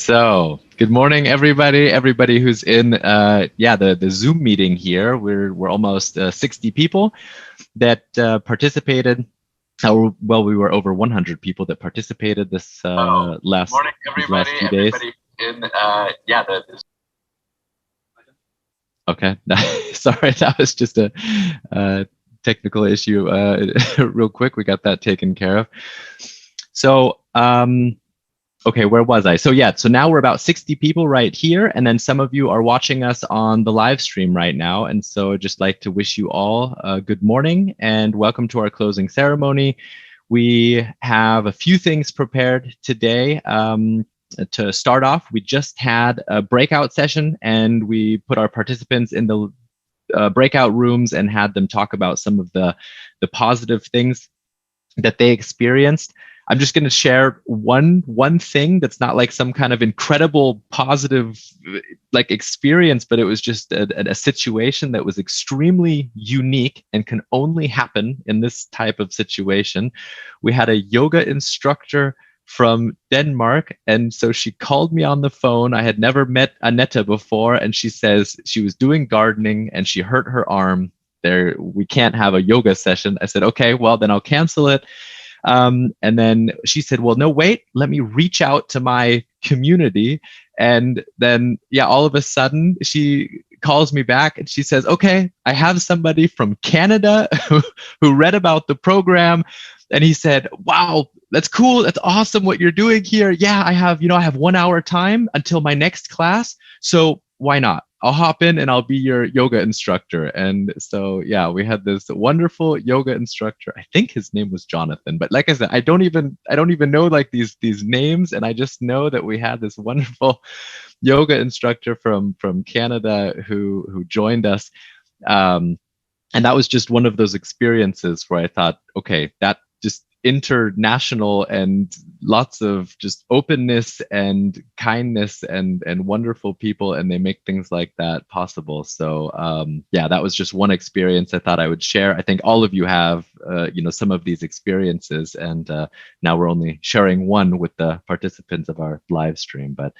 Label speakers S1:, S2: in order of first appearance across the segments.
S1: So, good morning, everybody. Everybody who's in, the Zoom meeting here. We're almost 60 people that participated. Well, we were over 100 people that participated this last few days. Okay, sorry, that was just a technical issue. Real quick, we got that taken care of. So. Okay, where was I? So now we're about 60 people right here, and then some of you are watching us on the live stream right now. And so I'd just like to wish you all a good morning and welcome to our closing ceremony. We have a few things prepared today. To start off, we just had a breakout session and we put our participants in the breakout rooms and had them talk about some of the positive things that they experienced. I'm just going to share one thing that's not like some kind of incredible positive like experience, but it was just a situation that was extremely unique and can only happen in this type of situation. We had a yoga instructor from Denmark, and so she called me on the phone. I had never met Annette before, and she says she was doing gardening and she hurt her arm. We can't have a yoga session. I said, okay, well then I'll cancel it. And then she said, well, no, wait, let me reach out to my community. And then, all of a sudden she calls me back and she says, okay, I have somebody from Canada who read about the program. And he said, wow, that's cool. That's awesome what you're doing here. Yeah, I have 1 hour time until my next class. So why not? I'll hop in and I'll be your yoga instructor. And so, we had this wonderful yoga instructor. I think his name was Jonathan, but like I said, I don't even know like these names. And I just know that we had this wonderful yoga instructor from Canada who joined us. And that was just one of those experiences where I thought, okay, that just international and lots of just openness and kindness and wonderful people, and they make things like that possible. So that was just one experience I thought I would share. I think all of you have some of these experiences, and now we're only sharing one with the participants of our live stream. But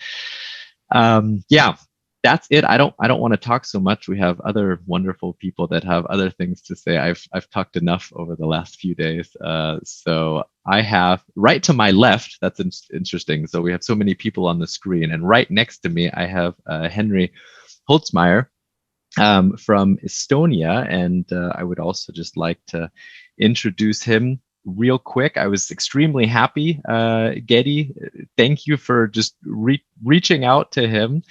S1: that's it. I don't want to talk so much. We have other wonderful people that have other things to say. I've talked enough over the last few days. So I have right to my left. That's interesting. So we have so many people on the screen, and right next to me I have Henry Holtzmeyer from Estonia, and I would also just like to introduce him real quick. I was extremely happy. Getty, thank you for just reaching out to him.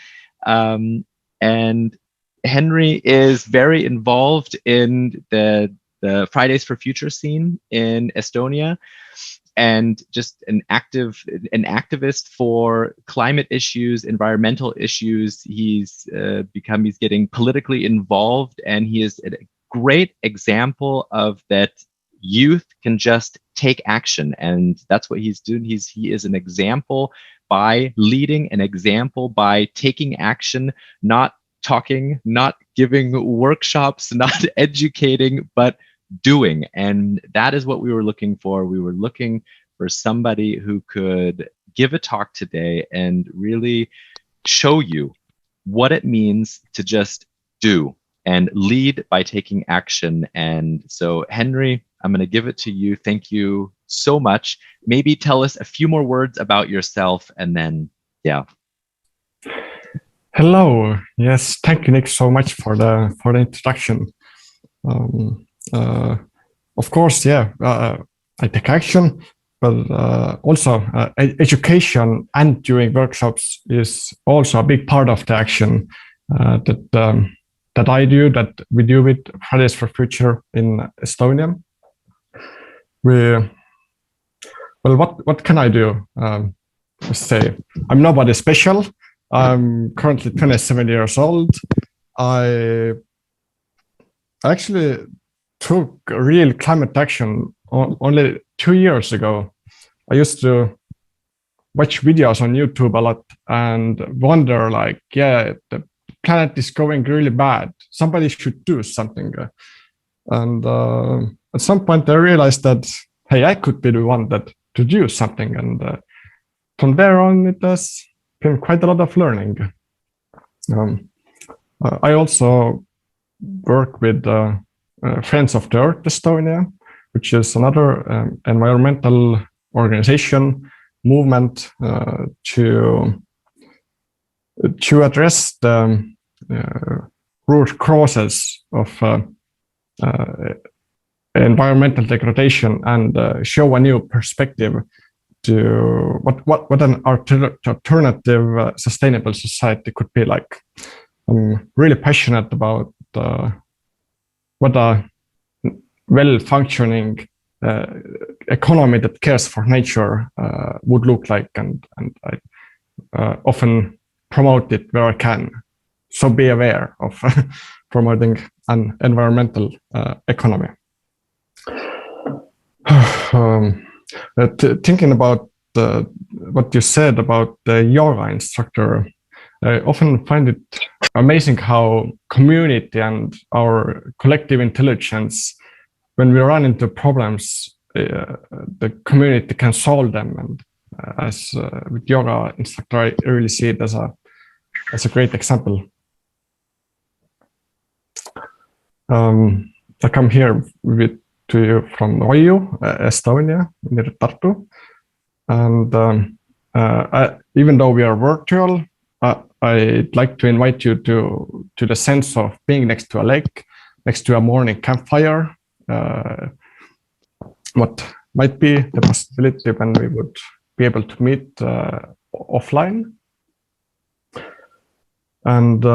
S1: And Henry is very involved in the Fridays for Future scene in Estonia, and just an activist for climate issues, environmental issues. He's getting politically involved, and he is a great example of that. Youth can just take action, and that's what he's doing. He is an example by leading, an example by taking action, not talking, not giving workshops, not educating, but doing. And that is what we were looking for. We were looking for somebody who could give a talk today and really show you what it means to just do and lead by taking action. And so, Henry, I'm going to give it to you. Thank you so much. Maybe tell us a few more words about yourself, and then,
S2: Hello. Yes, thank you, Nick, so much for the introduction. Of course, I take action, but also education and doing workshops is also a big part of the action that I do, that we do with Fridays for Future in Estonia. What can I do? Let's say I'm nobody special. I'm currently 27 years old. I actually took real climate action only 2 years ago. I used to watch videos on YouTube a lot and wonder, the planet is going really bad. Somebody should do something. And at some point I realized that, hey, I could be the one to do something. And from there on, it has been quite a lot of learning. I also work with Friends of the Earth Estonia, which is another environmental organization movement to address the root causes of environmental degradation and show a new perspective to what an alternative sustainable society could be like. I'm really passionate about what a well-functioning economy that cares for nature would look like, and I often promote it where I can. So be aware of promoting an environmental economy. Thinking about what you said about the yoga instructor, I often find it amazing how community and our collective intelligence, when we run into problems, the community can solve them. And as with yoga instructor, I really see it as a great example. I come here to you from Årø, Estonia, near Tartu. And even though we are virtual, I'd like to invite you to the sense of being next to a lake, next to a morning campfire. What might be the possibility when we would be able to meet offline. And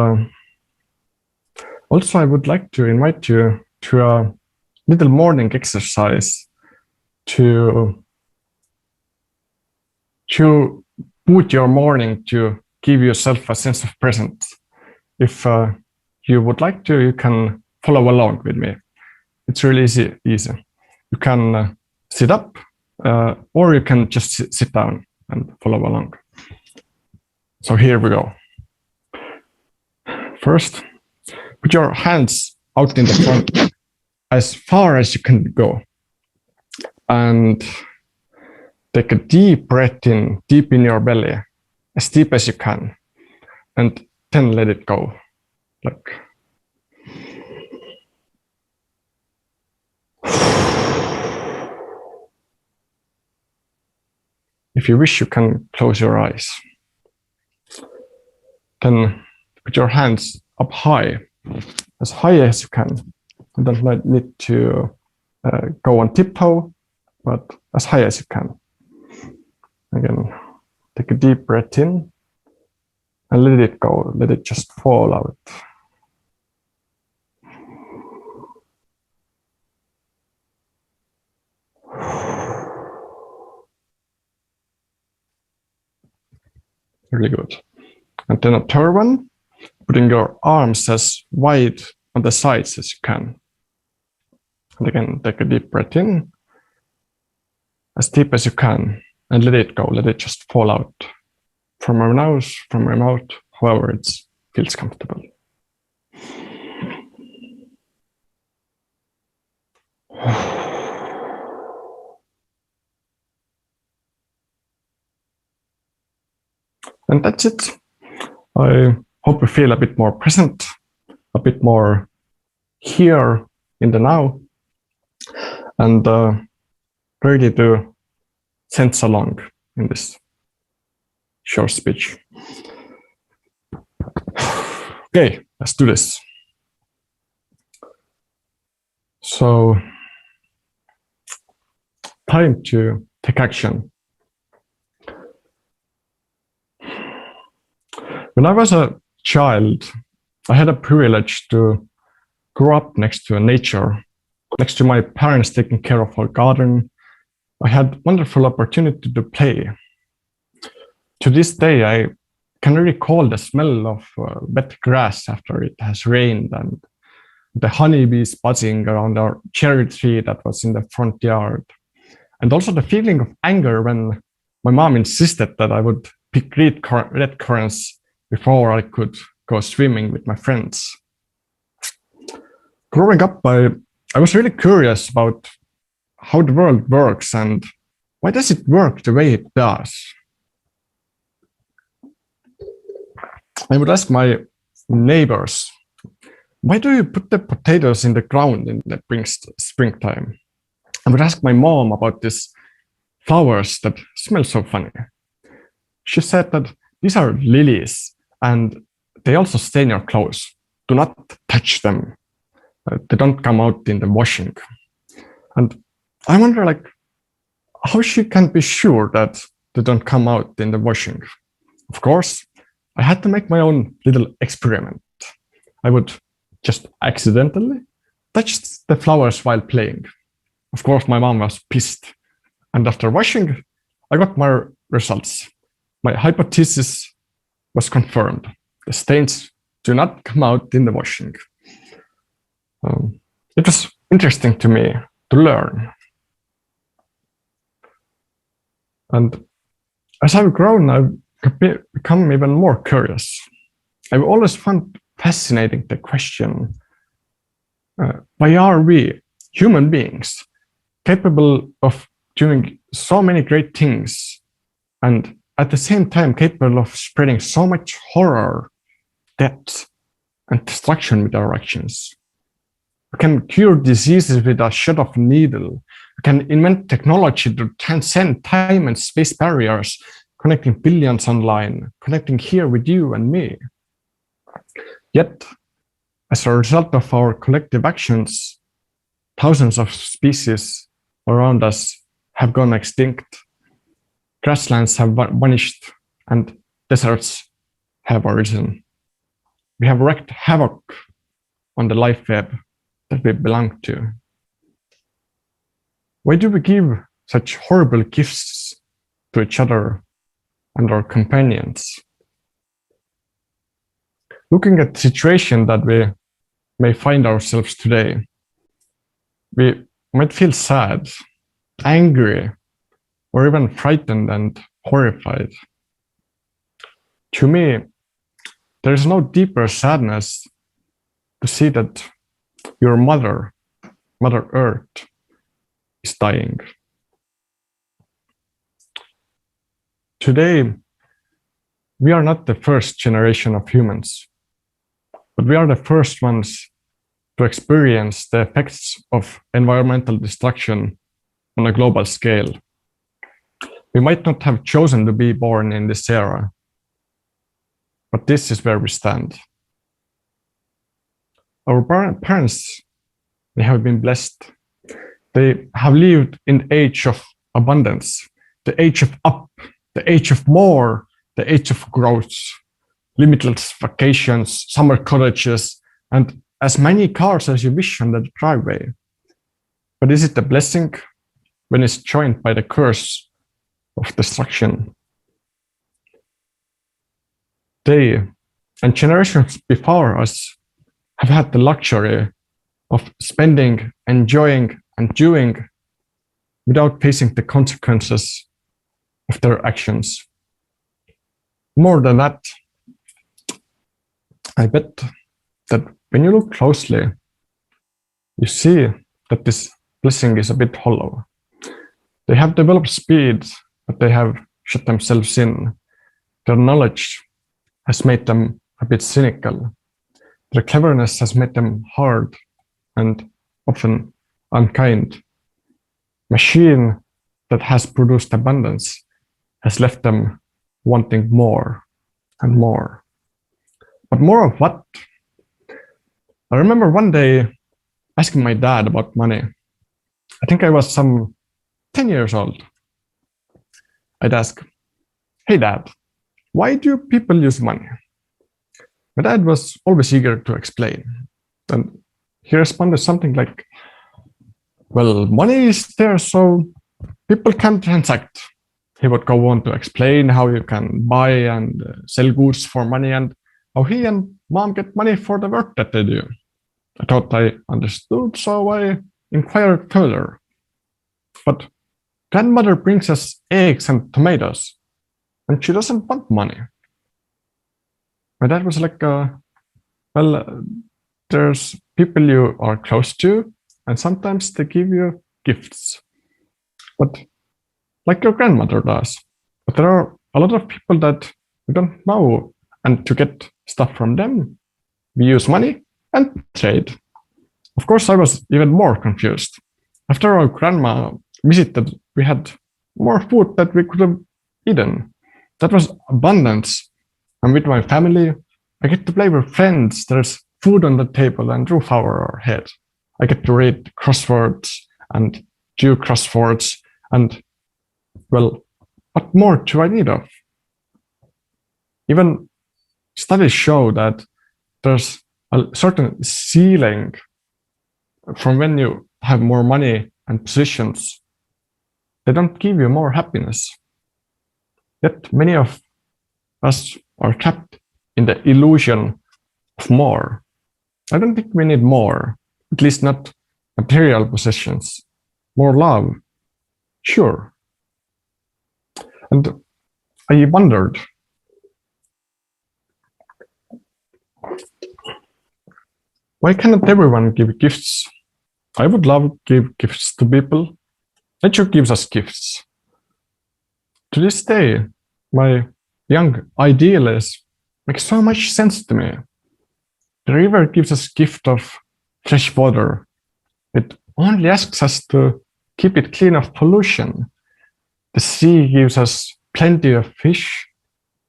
S2: also, I would like to invite you to a little morning exercise to put your morning to give yourself a sense of presence. If you would like to, you can follow along with me. It's really easy. You can sit up or you can just sit down and follow along. So here we go. First, put your hands out in the front as far as you can go. And take a deep breath in, deep in your belly, as deep as you can. And then let it go. Like. If you wish, you can close your eyes. Then put your hands up high as you can. You don't need to go on tiptoe, but as high as you can. Again, take a deep breath in and let it go. Let it just fall out. Really good. And then a third one, putting your arms as wide on the sides as you can. And again, take a deep breath in, as deep as you can, and let it go. Let it just fall out from your nose, from your mouth, however it feels comfortable. And that's it. I hope you feel a bit more present, a bit more here in the now, and ready to sense along in this short speech. Okay, let's do this. So, time to take action. When I was a child, I had a privilege to grow up next to nature, next to my parents taking care of our garden. I had wonderful opportunity to play. To this day, I can recall the smell of wet grass after it has rained, and the honeybees buzzing around our cherry tree that was in the front yard. And also the feeling of anger when my mom insisted that I would pick red currants before I could go swimming with my friends. Growing up, I was really curious about how the world works and why does it work the way it does. I would ask my neighbors, why do you put the potatoes in the ground in the springtime? I would ask my mom about these flowers that smell so funny. She said that these are lilies and they also stain your clothes. Do not touch them. They don't come out in the washing. And I wonder, like, how she can be sure that they don't come out in the washing. Of course, I had to make my own little experiment. I would just accidentally touch the flowers while playing. Of course, my mom was pissed. And after washing, I got my results. My hypothesis was confirmed. The stains do not come out in the washing. It was interesting to me to learn. And as I've grown, I've become even more curious. I've always found fascinating the question, why are we, human beings, capable of doing so many great things and at the same time capable of spreading so much horror, death, and destruction with our actions? We can cure diseases with a shot of needle. We can invent technology to transcend time and space barriers, connecting billions online, connecting here with you and me. Yet, as a result of our collective actions, thousands of species around us have gone extinct. Grasslands have vanished and deserts have arisen. We have wreaked havoc on the life web that we belong to. Why do we give such horrible gifts to each other and our companions? Looking at the situation that we may find ourselves today, we might feel sad, angry, or even frightened and horrified. To me, there is no deeper sadness to see that your Mother Earth, is dying. Today, we are not the first generation of humans, but we are the first ones to experience the effects of environmental destruction on a global scale. We might not have chosen to be born in this era, but this is where we stand. Our parents, they have been blessed. They have lived in the age of abundance, the age of up, the age of more, the age of growth, limitless vacations, summer cottages, and as many cars as you wish on the driveway. But is it a blessing when it's joined by the curse of destruction? They and generations before us have had the luxury of spending, enjoying, and doing without facing the consequences of their actions. More than that, I bet that when you look closely, you see that this blessing is a bit hollow. They have developed speed, but they have shut themselves in. Their knowledge has made them a bit cynical. Their cleverness has made them hard and often unkind. Machine that has produced abundance has left them wanting more and more. But more of what? I remember one day asking my dad about money. I think I was some 10 years old. I'd ask, "Hey Dad, why do people use money?" My dad was always eager to explain. And he responded something like, "Well, money is there so people can transact." He would go on to explain how you can buy and sell goods for money and how he and mom get money for the work that they do. I thought I understood, so I inquired further. But grandmother brings us eggs and tomatoes, and she doesn't want money. My dad was like, well, there's people you are close to, and sometimes they give you gifts. But like your grandmother does. But there are a lot of people that you don't know, and to get stuff from them, we use money and trade. Of course, I was even more confused. After our grandma visited, we had more food that we could have eaten. That was abundance. And with my family, I get to play with friends. There's food on the table and roof over our head. I get to read crosswords and do crosswords. And, well, what more do I need of? Even studies show that there's a certain ceiling from when you have more money and positions. They don't give you more happiness. Yet many of us are trapped in the illusion of more. I don't think we need more, at least not material possessions. More love, sure. And I wondered, why cannot everyone give gifts? I would love to give gifts to people. Nature gives us gifts. To this day, my young idealism makes so much sense to me. The river gives us gift of fresh water. It only asks us to keep it clean of pollution. The sea gives us plenty of fish.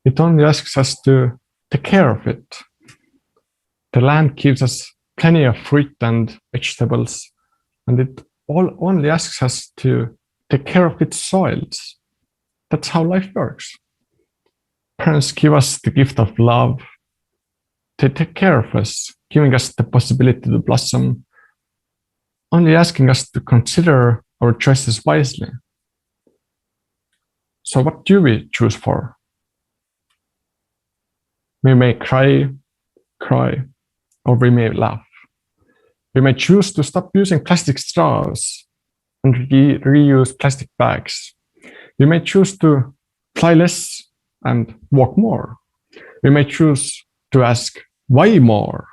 S2: It only asks us to take care of it. The land gives us plenty of fruit and vegetables, and it only asks us to take care of its soils. That's how life works. Parents give us the gift of love. They take care of us, giving us the possibility to blossom, only asking us to consider our choices wisely. So what do we choose for? We may cry, or we may laugh. We may choose to stop using plastic straws and reuse plastic bags. We may choose to fly less and walk more. We may choose to ask, why more?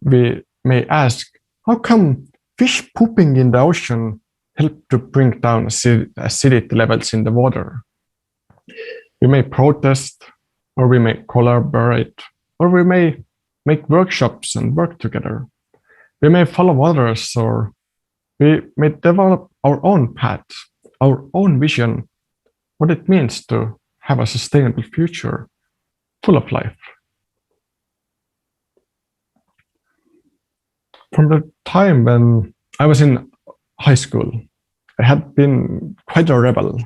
S2: We may ask, how come fish pooping in the ocean help to bring down acidity levels in the water? We may protest, or we may collaborate, or we may make workshops and work together. We may follow others, or we may develop our own path, our own vision, what it means to have a sustainable future full of life. From the time when I was in high school, I had been quite a rebel.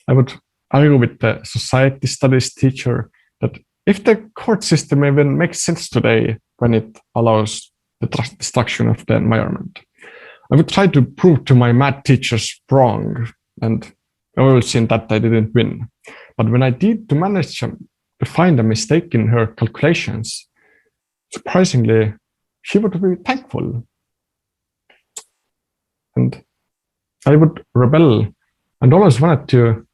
S2: I would argue with the society studies teacher that if the court system even makes sense today when it allows the destruction of the environment, I would try to prove to my math teachers wrong, and I will see that I didn't win. But when I did to manage to find a mistake in her calculations, surprisingly, she would be thankful. And I would rebel and always wanted to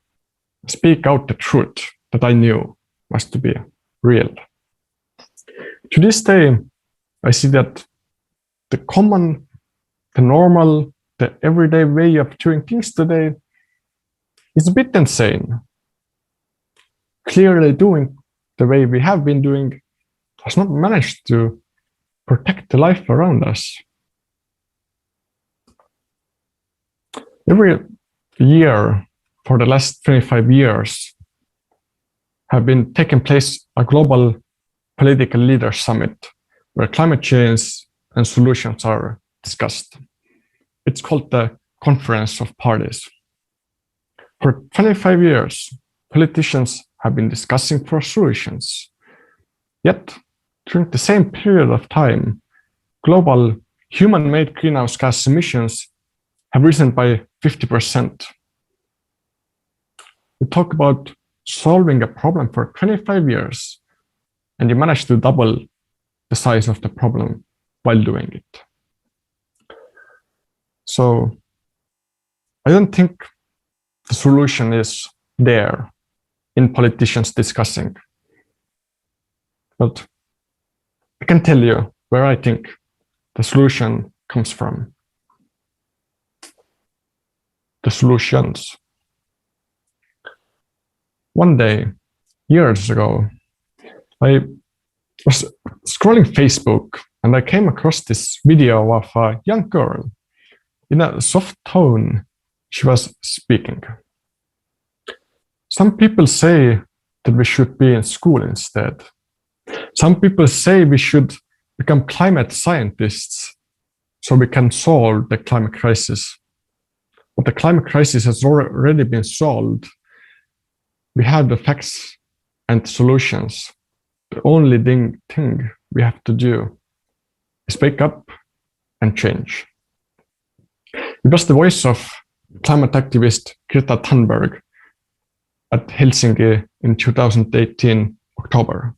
S2: speak out the truth that I knew was to be real. To this day, I see that the common, the normal, the everyday way of doing things today is a bit insane. Clearly doing the way we have been doing has not managed to protect the life around us. Every year for the last 25 years have been taking place a global political leaders summit where climate change and solutions are discussed. It's called the Conference of Parties. For 25 years, politicians have been discussing for solutions. Yet, during the same period of time, global human-made greenhouse gas emissions have risen by 50%. We talk about solving a problem for 25 years, and you manage to double the size of the problem while doing it. So I don't think the solution is there in politicians discussing, but I can tell you where I think the solution comes from. The solutions. One day, years ago, I was scrolling Facebook and I came across this video of a young girl. In a soft tone, she was speaking. Some people say that we should be in school instead. Some people say we should become climate scientists so we can solve the climate crisis. But the climate crisis has already been solved. We have the facts and solutions. The only thing we have to do is wake up and change. It was the voice of climate activist Greta Thunberg at Helsinki in 2018 October.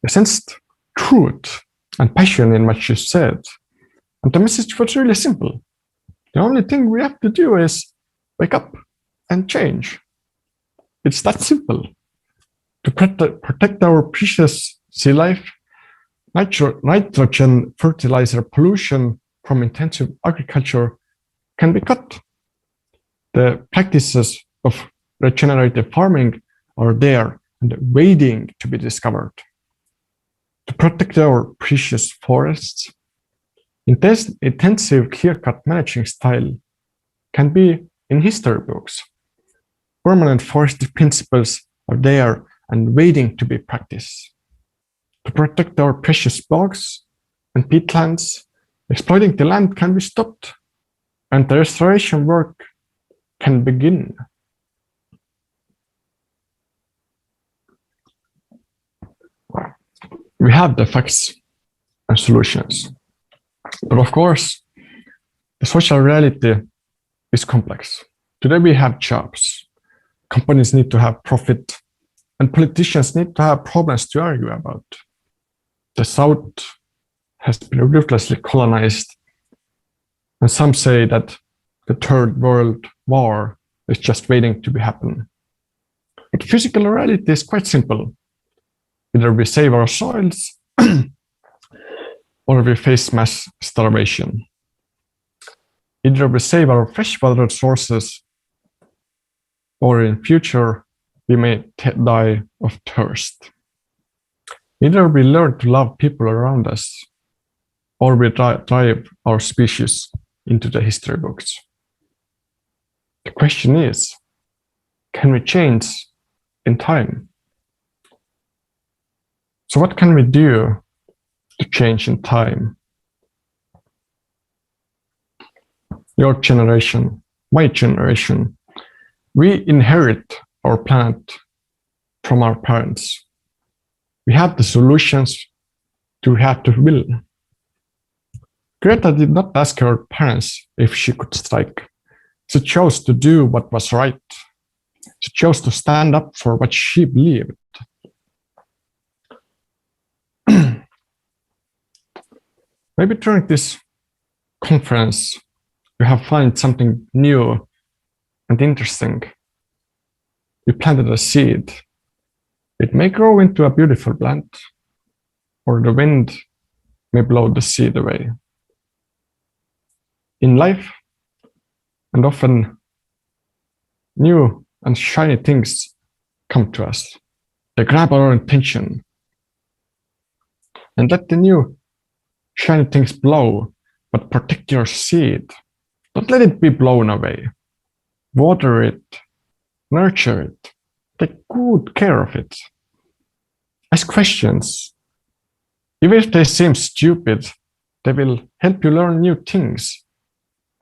S2: I sensed truth and passion in what she said, and the message was really simple. The only thing we have to do is wake up and change. It's that simple. To protect our precious sea life, nitrogen fertilizer pollution from intensive agriculture can be cut. The practices of regenerative farming are there and waiting to be discovered. To protect our precious forests, intensive clear-cut managing style can be in history books. Permanent forestry principles are there and waiting to be practiced. To protect our precious bogs and peatlands, exploiting the land can be stopped, and the restoration work can begin. We have the facts and solutions. But of course, the social reality is complex. Today we have jobs. Companies need to have profit, and politicians need to have problems to argue about. The South has been ruthlessly colonized, and some say that the Third World War is just waiting to happen. But physical reality is quite simple. Either we save our soils or we face mass starvation. Either we save our freshwater sources or in future we may die of thirst. Either we learn to love people around us or we drive our species into the history books. The question is, can we change in time? So what can we do to change in time? Your generation, my generation, we inherit our planet from our parents. We have the solutions to have to will. Greta did not ask her parents if she could strike. She chose to do what was right. She chose to stand up for what she believed. Maybe during this conference, you have found something new and interesting. You planted a seed. It may grow into a beautiful plant, or the wind may blow the seed away. In life, and often new and shiny things come to us. They grab our attention. And let the new shiny things blow, but protect your seed. Don't let it be blown away. Water it, nurture it, take good care of it. Ask questions. Even if they seem stupid, they will help you learn new things.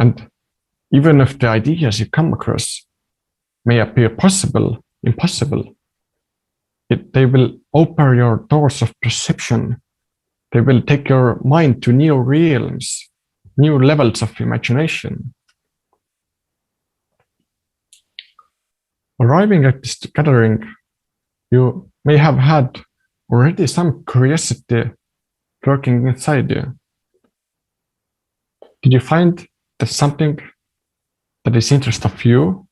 S2: And even if the ideas you come across may appear impossible, they will open your doors of perception. They will take your mind to new realms, new levels of imagination. Arriving at this gathering, you may have had already some curiosity lurking inside you. Did you find that something that is interest of you?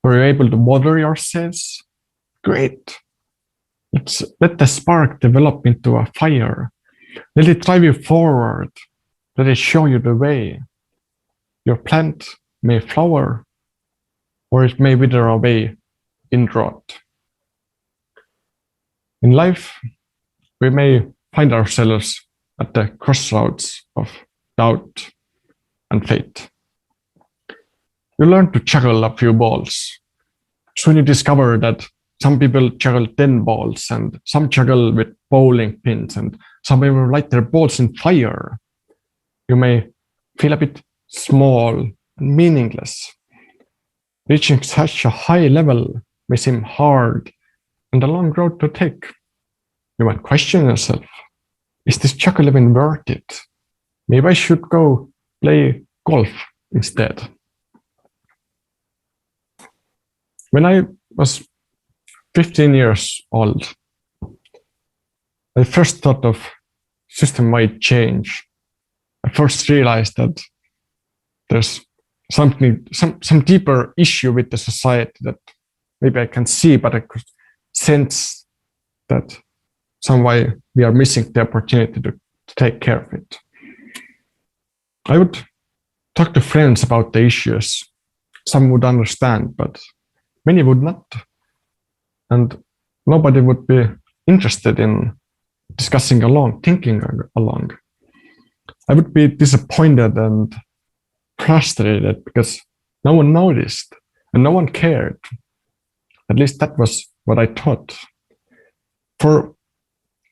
S2: Were you able to water yourselves? Great. Let the spark develop into a fire. Let it drive you forward. Let it show you the way. Your plant may flower, or it may wither away in drought. In life, we may find ourselves at the crossroads of doubt and faith. You learn to juggle a few balls. Soon you discover that some people juggle 10 balls, and some juggle with bowling pins, and some people light their balls in fire. You may feel a bit small and meaningless. Reaching such a high level may seem hard and a long road to take. You might question yourself, is this juggle even worth it? Maybe I should go play golf instead. When I was 15 years old, I first thought of system-wide change. I first realized that there's some deeper issue with the society that maybe I can see, but I could sense that some way we are missing the opportunity to take care of it. I would talk to friends about the issues. Some would understand, but many would not. And nobody would be interested in discussing along, thinking along. I would be disappointed and frustrated because no one noticed and no one cared. At least that was what I thought. For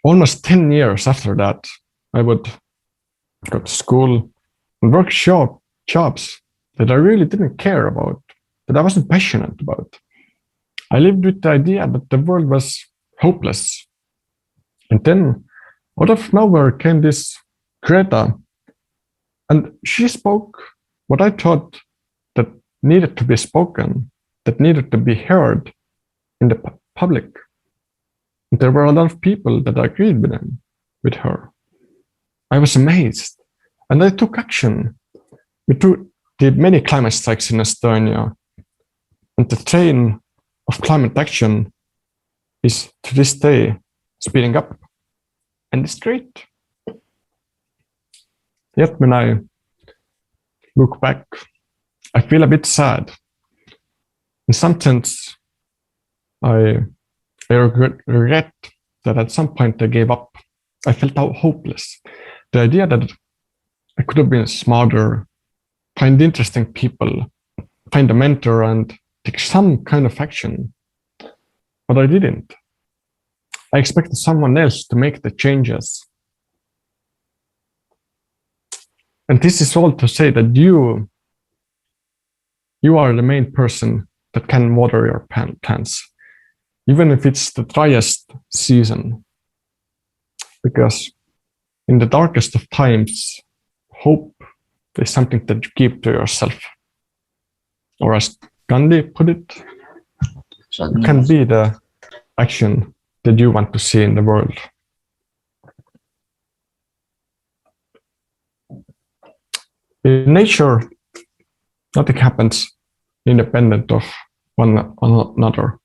S2: almost 10 years after that, I would go to school and work jobs that I really didn't care about, that I wasn't passionate about. I lived with the idea that the world was hopeless. And then out of nowhere came this Greta, and she spoke what I thought that needed to be spoken, that needed to be heard in the public. And there were a lot of people that agreed with her. I was amazed, and I took action. We did many climate strikes in Estonia, and the train of climate action is to this day speeding up, and it's great. Yet when I look back, I feel a bit sad. In some sense, I regret that at some point I gave up. I felt hopeless. The idea that I could have been smarter, find interesting people, find a mentor, and take some kind of action. But I didn't. I expected someone else to make the changes. And this is all to say that you are the main person that can water your plants, even if it's the driest season. Because in the darkest of times, hope is something that you keep to yourself. Or as Gandhi put it, it can be the action that you want to see in the world. In nature, nothing happens independent of one another.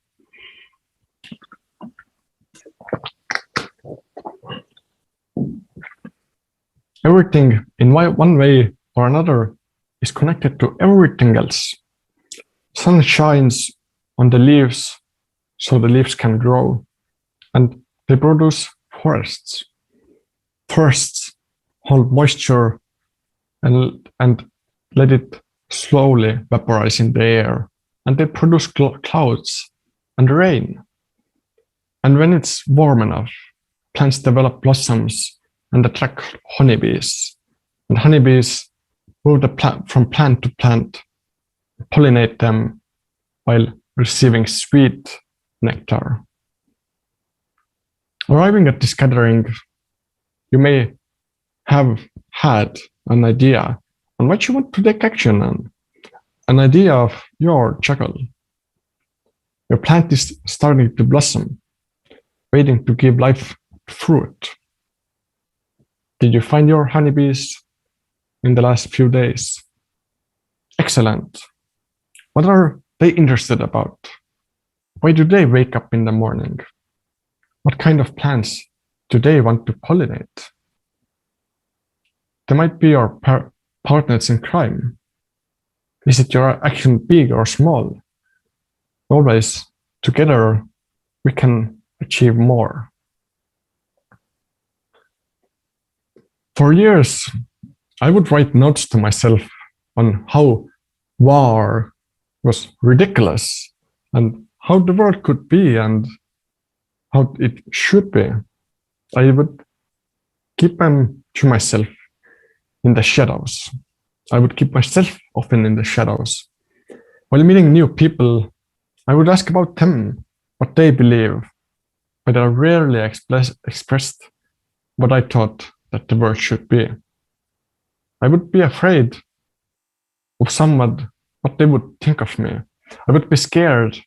S2: Everything in one way or another is connected to everything else. Sun shines on the leaves so the leaves can grow, and they produce forests. Forests hold moisture and let it slowly vaporize in the air, and they produce clouds and rain. And when it's warm enough, plants develop blossoms and attract honeybees. And honeybees move the plant from plant to plant, pollinate them while receiving sweet nectar. Arriving at this gathering, you may have had an idea on what you want to take action on, an idea of your juggle. Your plant is starting to blossom, waiting to give life fruit. Did you find your honeybees in the last few days? Excellent. What are they interested about? Why do they wake up in the morning? What kind of plants do they want to pollinate? They might be your partners in crime. Is it your action big or small? Always together we can achieve more. For years, I would write notes to myself on how war was ridiculous and how the world could be and how it should be. I would keep them to myself in the shadows. I would keep myself often in the shadows. While meeting new people, I would ask about them, what they believe, but I rarely expressed what I thought that the world should be. I would be afraid of someone, what they would think of me. I would be scared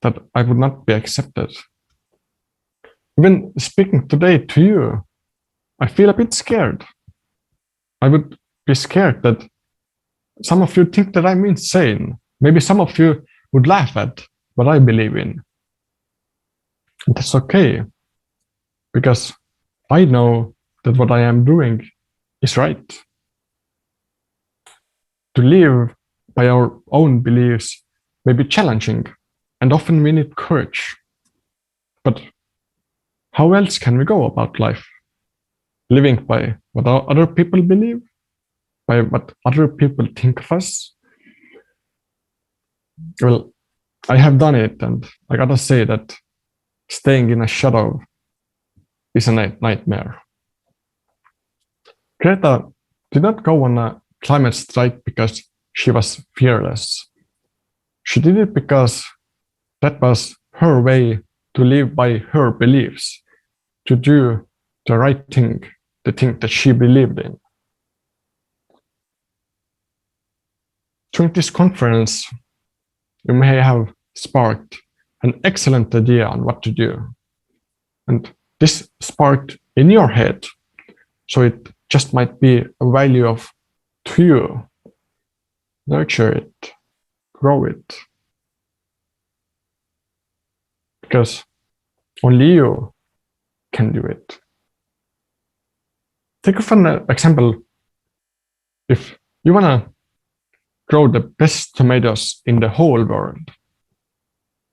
S2: that I would not be accepted. Even speaking today to you, I feel a bit scared. I would be scared that some of you think that I'm insane. Maybe some of you would laugh at what I believe in. And that's okay, because I know that what I am doing is right. To live by our own beliefs may be challenging, and often we need courage. But how else can we go about life? Living by what other people believe? By what other people think of us? Well, I have done it, and I gotta say that staying in a shadow is a nightmare. Greta did not go on a climate strike because she was fearless. She did it because that was her way to live by her beliefs, to do the right thing, the thing that she believed in. During this conference, you may have sparked an excellent idea on what to do. And this sparked in your head, so it just might be a value of to you. Nurture it, grow it. Because only you can do it. Take an example. If you want to grow the best tomatoes in the whole world,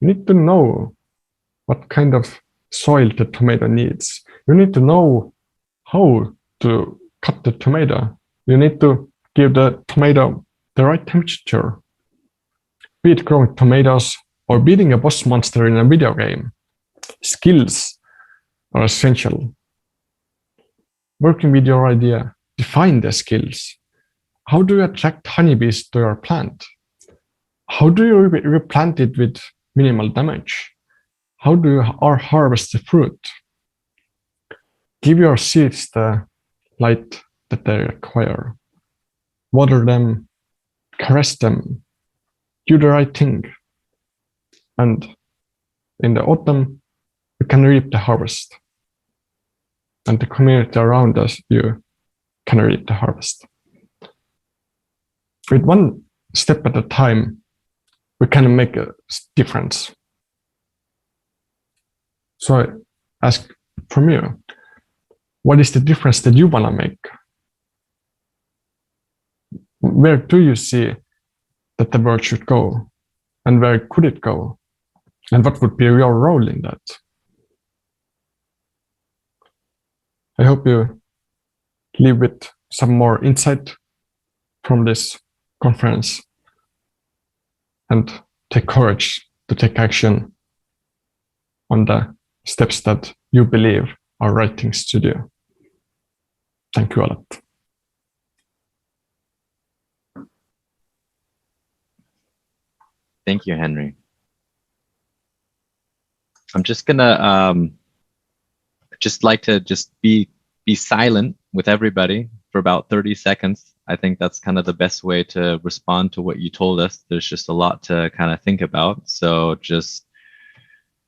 S2: you need to know what kind of soil the tomato needs. You need to know how to cut the tomato. You need to give the tomato the right temperature. Be it growing tomatoes or beating a boss monster in a video game, skills are essential. Working with your idea, define the skills. How do you attract honeybees to your plant? How do you replant it with minimal damage? How do you harvest the fruit? Give your seeds the light that they require. Water them, caress them, do the right thing. And in the autumn, you can reap the harvest. And the community around us, you can reap the harvest. With one step at a time, we can make a difference. So I ask from you, what is the difference that you want to make? Where do you see that the world should go? And where could it go? And what would be your role in that? I hope you leave with some more insight from this conference and take courage to take action on the steps that you believe are right things to do. Thank you a lot.
S1: Thank you, Henry. I'm just gonna just like to just be silent with everybody for about 30 seconds. I think that's kind of the best way to respond to what you told us. There's just a lot to kind of think about. So just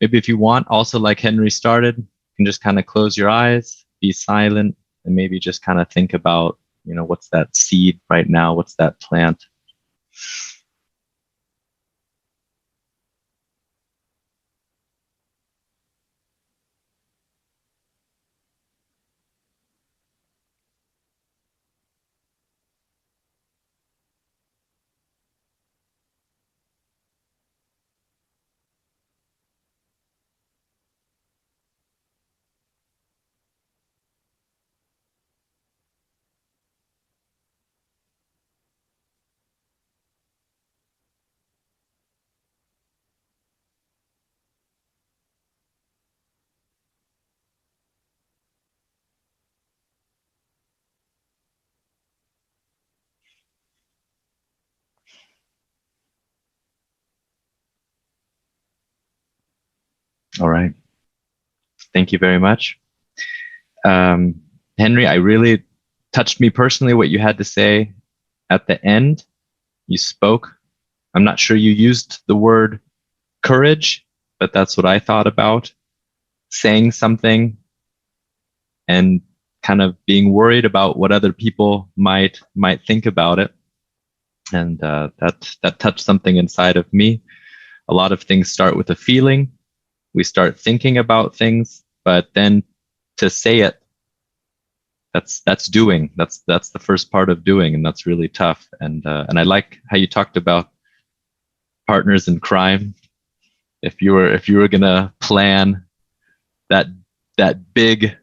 S1: maybe if you want, also like Henry started, you can just kind of close your eyes, be silent, and maybe just kind of think about, you know, what's that seed right now? What's that plant? All right. Thank you very much. Henry, I really touched me personally what you had to say at the end. You spoke. I'm not sure you used the word courage, but that's what I thought about. Saying something and kind of being worried about what other people might think about it. And that touched something inside of me. A lot of things start with a feeling. We start thinking about things, but then to say it, that's doing. That's the first part of doing, and that's really tough. And I like how you talked about partners in crime. If you were gonna plan that big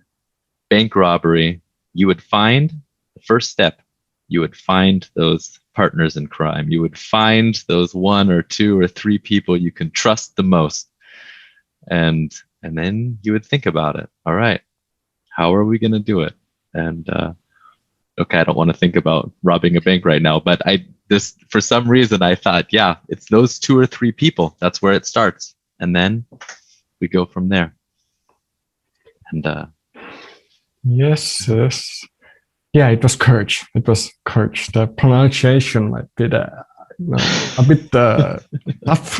S1: bank robbery, you would find the first step. You would find those partners in crime. You would find those 1 or 2 or 3 people you can trust the most, and then you would think about it. All right, how are we gonna do it? And okay, I don't want to think about robbing a bank right now, but this for some reason I thought, yeah, it's those 2 or 3 people. That's where it starts, and then we go from there. And
S2: Yes. Yeah, it was courage. It was courage. The pronunciation might be a bit tough.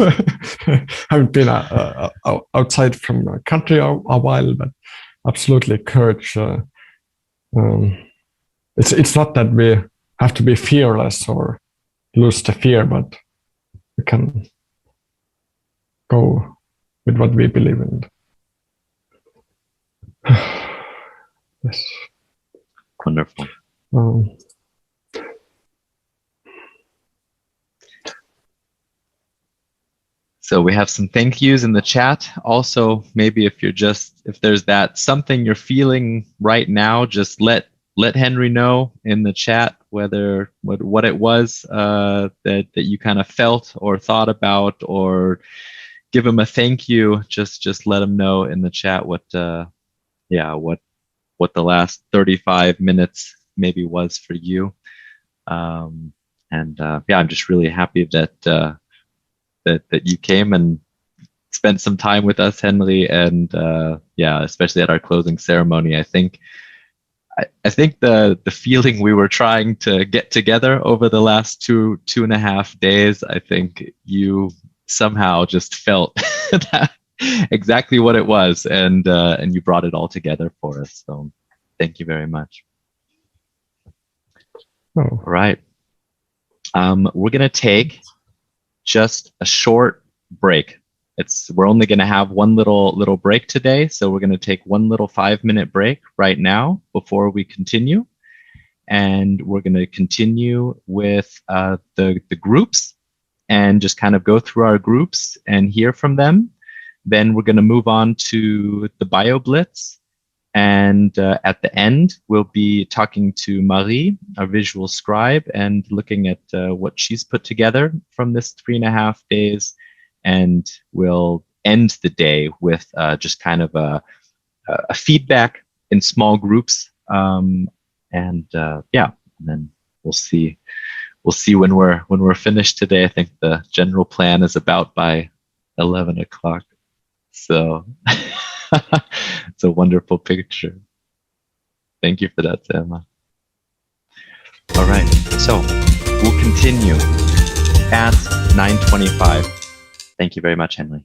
S2: Haven't been outside from the country a while, but absolutely courage. It's not that we have to be fearless or lose the fear, but we can go with what we believe in. Yes.
S1: Wonderful. So we have some thank yous in the chat. Also, maybe if there's that something you're feeling right now, just let Henry know in the chat what it was that you kind of felt or thought about, or give him a thank you. Just let him know in the chat what the last 35 minutes maybe was for you. I'm just really happy that you came and spent some time with us, Henry, and especially at our closing ceremony. I think the feeling we were trying to get together over the last two and a half days, I think you somehow just felt that exactly what it was, and you brought it all together for us. So thank you very much. All right. We're going to take just a short break. We're only going to have one little break today, so we're going to take one little 5-minute break right now before we continue, and we're going to continue with the groups and just kind of go through our groups and hear from them. Then we're going to move on to the Bio Blitz. And at the end, we'll be talking to Marie, our visual scribe, and looking at what she's put together from this 3.5 days. And we'll end the day with just kind of a feedback in small groups. And then we'll see when we're finished today. I think the general plan is about by 11 o'clock. So it's a wonderful picture. Thank you for that, Emma. All right, so we'll continue at 9:25. Thank you very much, Henry.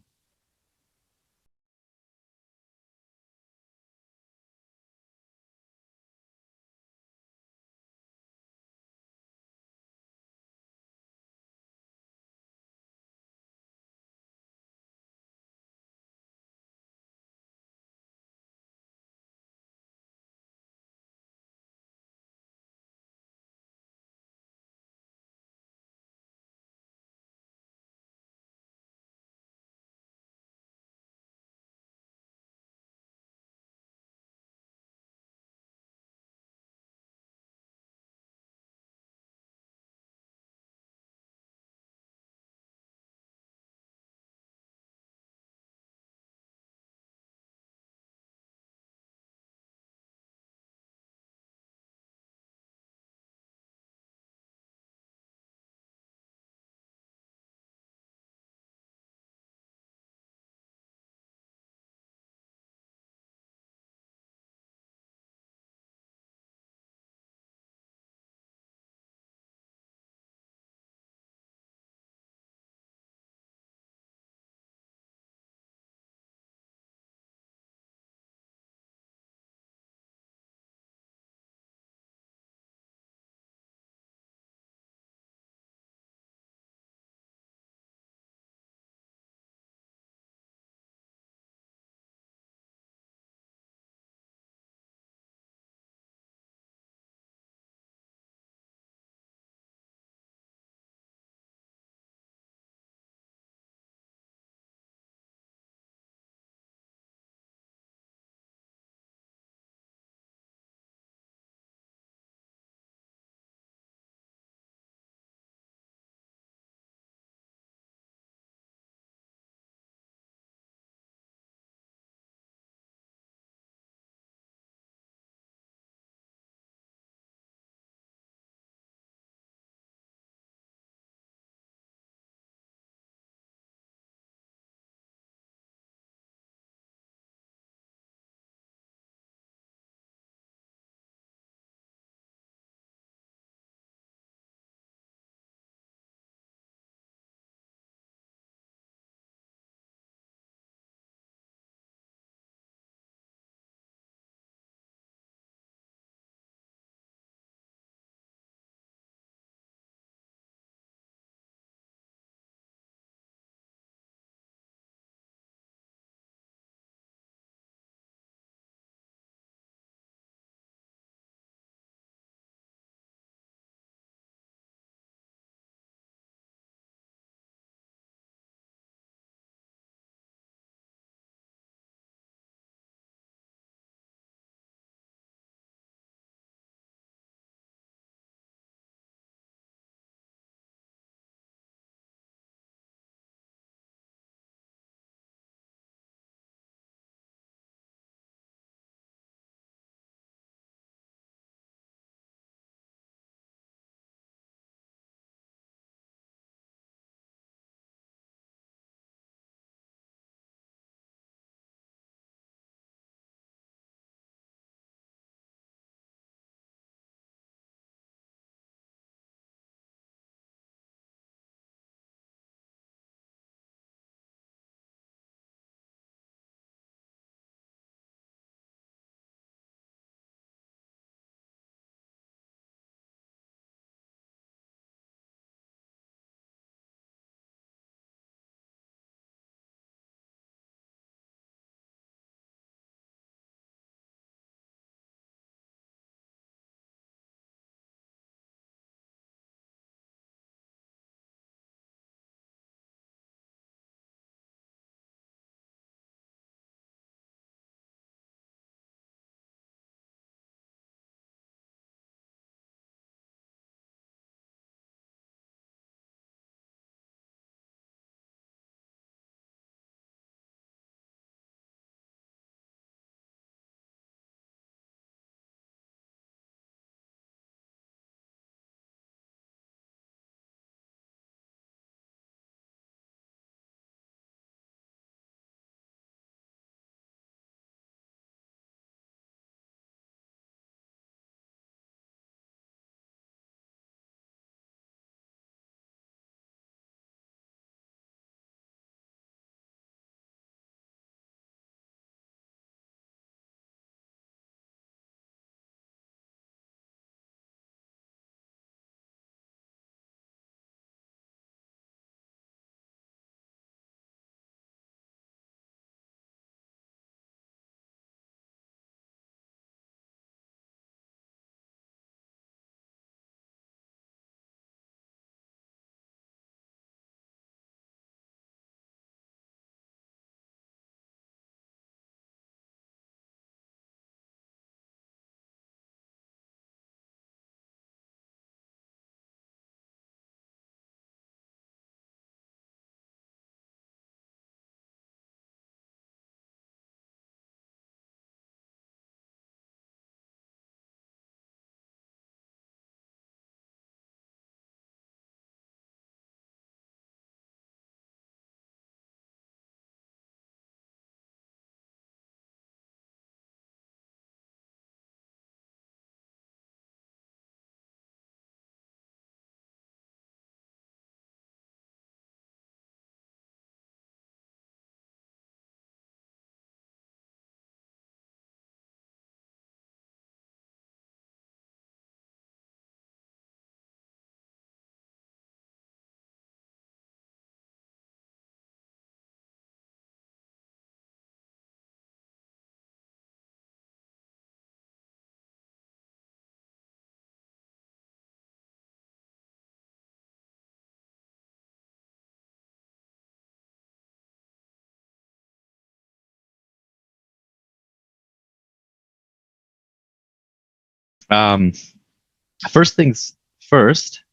S1: First things first,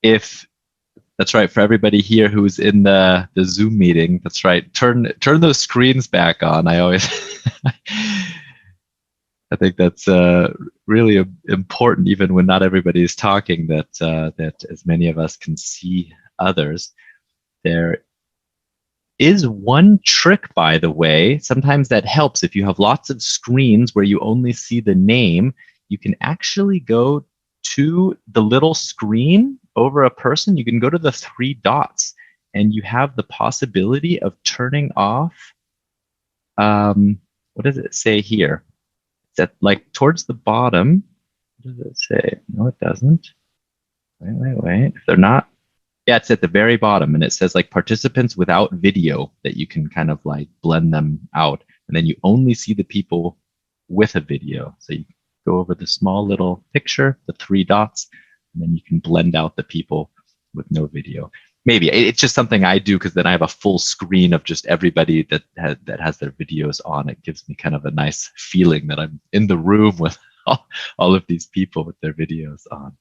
S1: if that's right, for everybody here who's in the Zoom meeting, that's right, turn those screens back on. I always, I think that's really important, even when not everybody is talking, that that as many of us can see others. There is one trick, by the way, sometimes that helps. If you have lots of screens where you only see the name, you can actually go to the little screen over a person. You can go to the 3 dots and you have the possibility of turning off, what does it say here? It's at, like, towards the bottom. What does it say? No, it doesn't. Wait. If they're not, yeah, it's at the very bottom, and it says like participants without video, that you can kind of like blend them out, and then you only see the people with a video. So you go over the small little picture, the 3 dots, and then you can blend out the people with no video. Maybe it's just something I do, because then I have a full screen of just everybody that has their videos on. It gives me kind of a nice feeling that I'm in the room with all of these people with their videos on.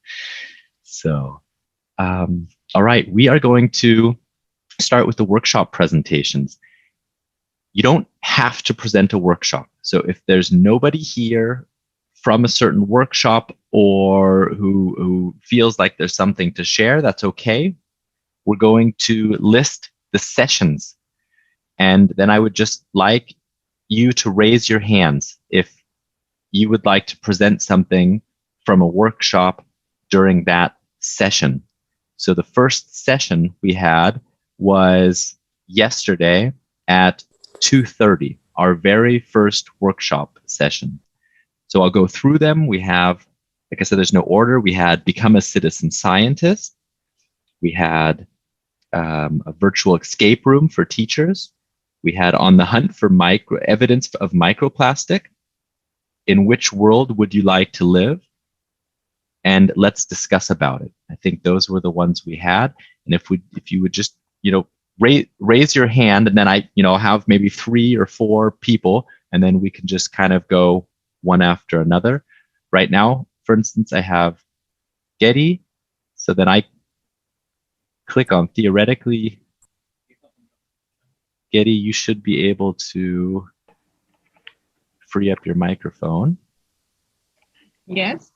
S1: So. All right, we are going to start with the workshop presentations. You don't have to present a workshop. So if there's nobody here from a certain workshop or who feels like there's something to share, that's okay. We're going to list the sessions. And then I would just like you to raise your hands if you would like to present something from a workshop during that session. So the first session we had was yesterday at 2:30, our very first workshop session. So I'll go through them. We have, like I said, there's no order. We had Become a Citizen Scientist. We had a virtual escape room for teachers. We had On the Hunt for Evidence of Microplastic. In Which World Would You Like to Live? And Let's Discuss About It. I think those were the ones we had. And if you would just, raise your hand, and then I, have maybe 3 or 4 people, and then we can just kind of go one after another. Right now, for instance, I have Getty. So then I click on theoretically. Getty, you should be able to free up your microphone.
S3: Yes.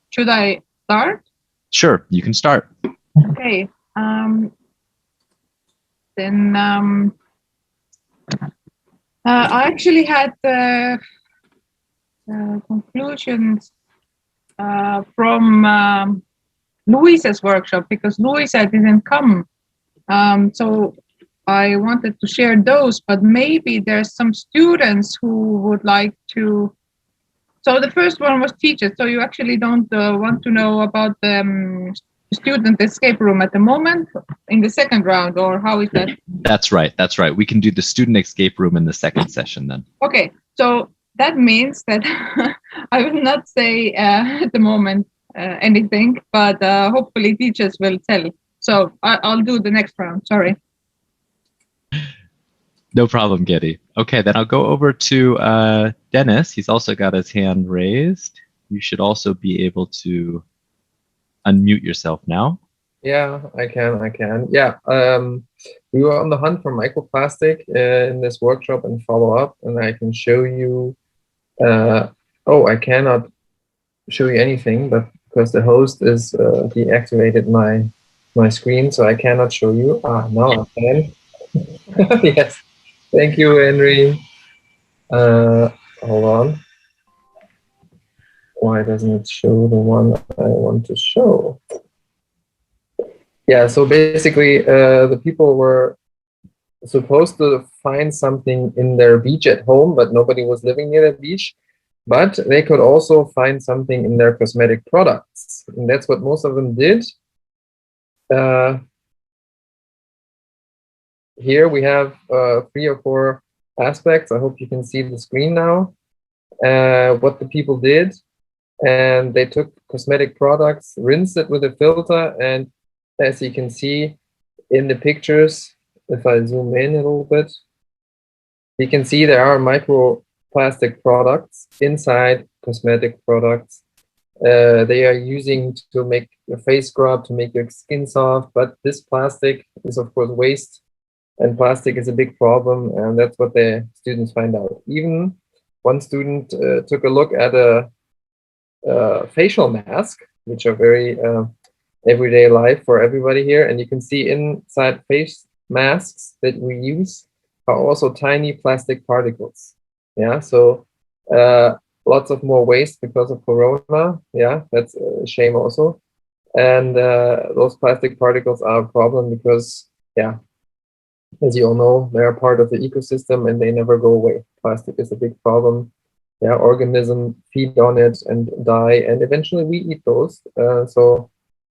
S3: Should I start?
S1: Sure, you can start.
S3: Okay. Then I actually had conclusions from Louisa's workshop, because Louisa didn't come. So I wanted to share those, but maybe there's some students who would like to. So the first one was teachers. So you actually don't want to know about the student escape room at the moment in the second round, or how is that?
S1: That's right. That's right. We can do the student escape room in the second session then.
S3: Okay. So that means that I will not say at the moment anything, but hopefully teachers will tell. So I'll do the next round. Sorry.
S1: No problem, Getty. Okay, then I'll go over to Dennis. He's also got his hand raised. You should also be able to unmute yourself now.
S4: Yeah, I can. Yeah, we were on the hunt for microplastic in this workshop and follow-up, and I can show you. I cannot show you anything, but because the host is deactivated my screen, so I cannot show you. Now I can. Yes. Thank you, Henry. Hold on. Why doesn't it show the one I want to show? Yeah, so basically, the people were supposed to find something in their beach at home, but nobody was living near the beach. But they could also find something in their cosmetic products. And that's what most of them did. Here we have 3 or 4 aspects. I hope you can see the screen now. What the people did. And they took cosmetic products, rinsed it with a filter, and as you can see in the pictures, if I zoom in a little bit, you can see there are micro plastic products inside cosmetic products. They are using to make your face scrub, to make your skin soft, but this plastic is of course waste, and plastic is a big problem, and that's what the students find out. Even one student took a look at a facial mask, which are very everyday life for everybody here, and you can see inside face masks that we use are also tiny plastic particles. Yeah, so lots of more waste because of Corona. Yeah, that's a shame also. And those plastic particles are a problem because, yeah, as you all know, they are part of the ecosystem and they never go away. Plastic is a big problem. Yeah, organisms feed on it and die, and eventually we eat those. So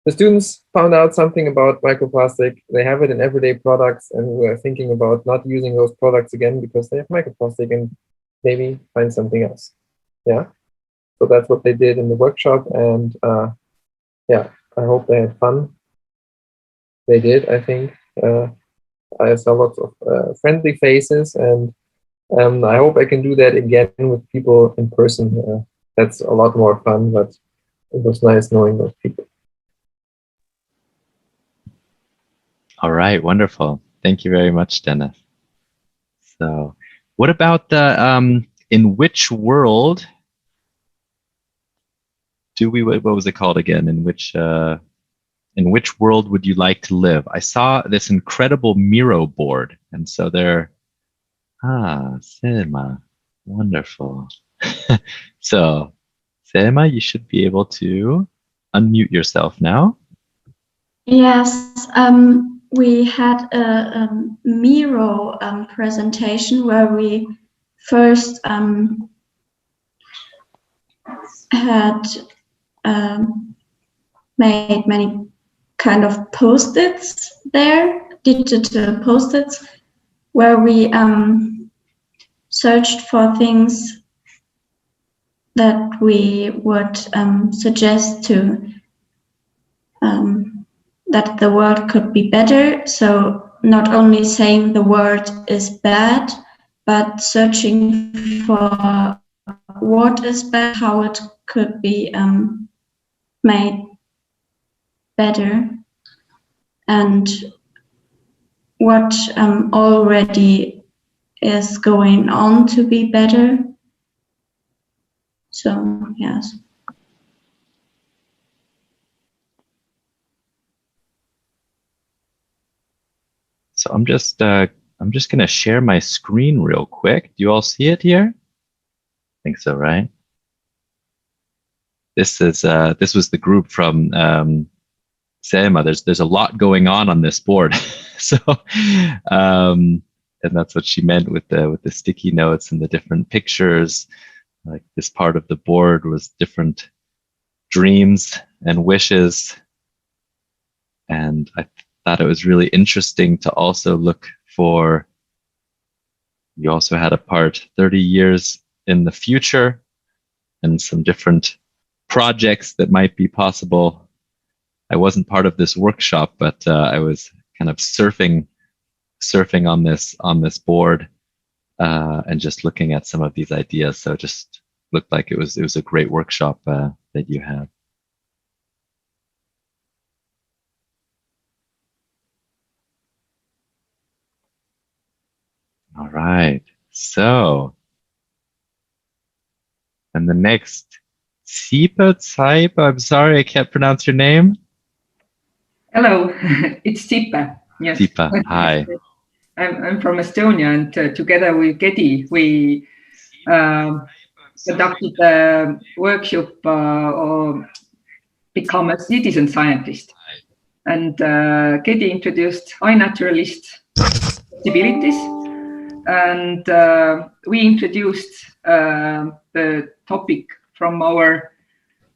S4: the students found out something about microplastic. They have it in everyday products, and we're thinking about not using those products again because they have microplastic, and maybe find something else. Yeah, so that's what they did in the workshop, and yeah, I hope they had fun. They did, I think. I saw lots of friendly faces, and I hope I can do that again with people in person. That's a lot more fun, but it was nice knowing those people.
S1: All right, wonderful. Thank you very much, Dennis. So what about the, in which world do we, what was it called again? In which world would you like to live? I saw this incredible Miro board, and so they're, Selma, wonderful. So Selma, you should be able to unmute yourself now.
S5: Yes, we had a Miro presentation where we first had made many kind of post-its there, digital post-its, where we searched for things that we would suggest to that the world could be better. So not only saying the word is bad, but searching for what is bad, how it could be made better, and what already is going on to be better. So yes.
S1: So I'm just going to share my screen real quick. Do you all see it here? I think so, right? This is this was the group from Selma. There's a lot going on this board. So and that's what she meant with the sticky notes and the different pictures. Like this part of the board was different dreams and wishes, and I thought it was really interesting to also look for, you also had a part 30 years in the future and some different projects that might be possible. I wasn't part of this workshop, but I was kind of surfing on this board and just looking at some of these ideas. So it just looked like it was a great workshop that you had. All right, so, and the next, Sipa, I'm sorry, I can't pronounce your name.
S6: Hello, it's Sipa. Yes.
S1: Sipa, hi.
S6: I'm from Estonia, and together with Gedi, we conducted a workshop or become a citizen scientist. And Gedi introduced iNaturalist possibilities. And we introduced the topic from our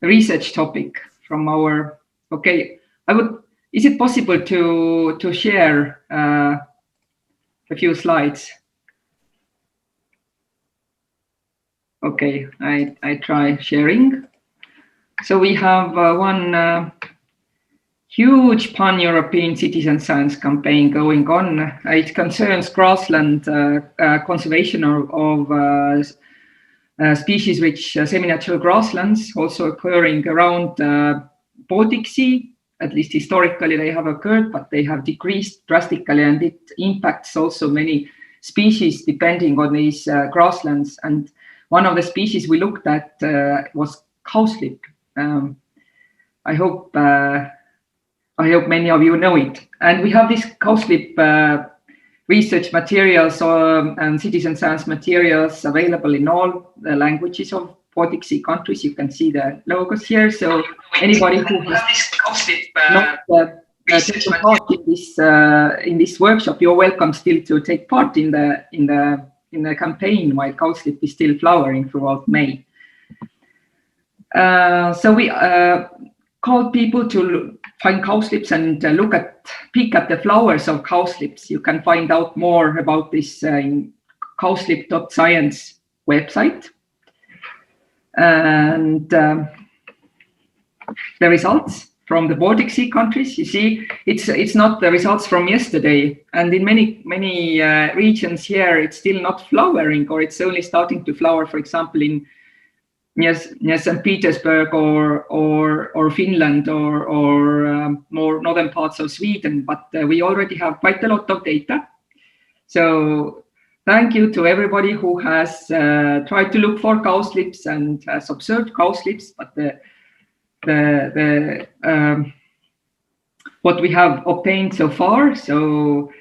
S6: research topic from our, okay, is it possible to share a few slides? Okay, I try sharing. So we have one huge pan-European citizen science campaign going on. It concerns grassland conservation of species-rich semi-natural grasslands also occurring around Baltic Sea. At least historically they have occurred, but they have decreased drastically, and it impacts also many species depending on these grasslands. And one of the species we looked at was cowslip. I hope many of you know it. And we have this cowslip research materials and citizen science materials available in all the languages of Baltic Sea countries. You can see the logos here. So anybody who has not taken part in this workshop, you're welcome still to take part in the campaign while cowslip is still flowering throughout May. So we called people to find cowslips and peek at the flowers of cowslips. You can find out more about this in cowslip.science website. And the results from the Baltic Sea countries, you see, it's not the results from yesterday. And in many regions here, it's still not flowering, or it's only starting to flower, for example, in near St. Petersburg or Finland or more northern parts of Sweden. But we already have quite a lot of data. So thank you to everybody who has tried to look for cowslips and has observed cowslips. But what we have obtained so far. So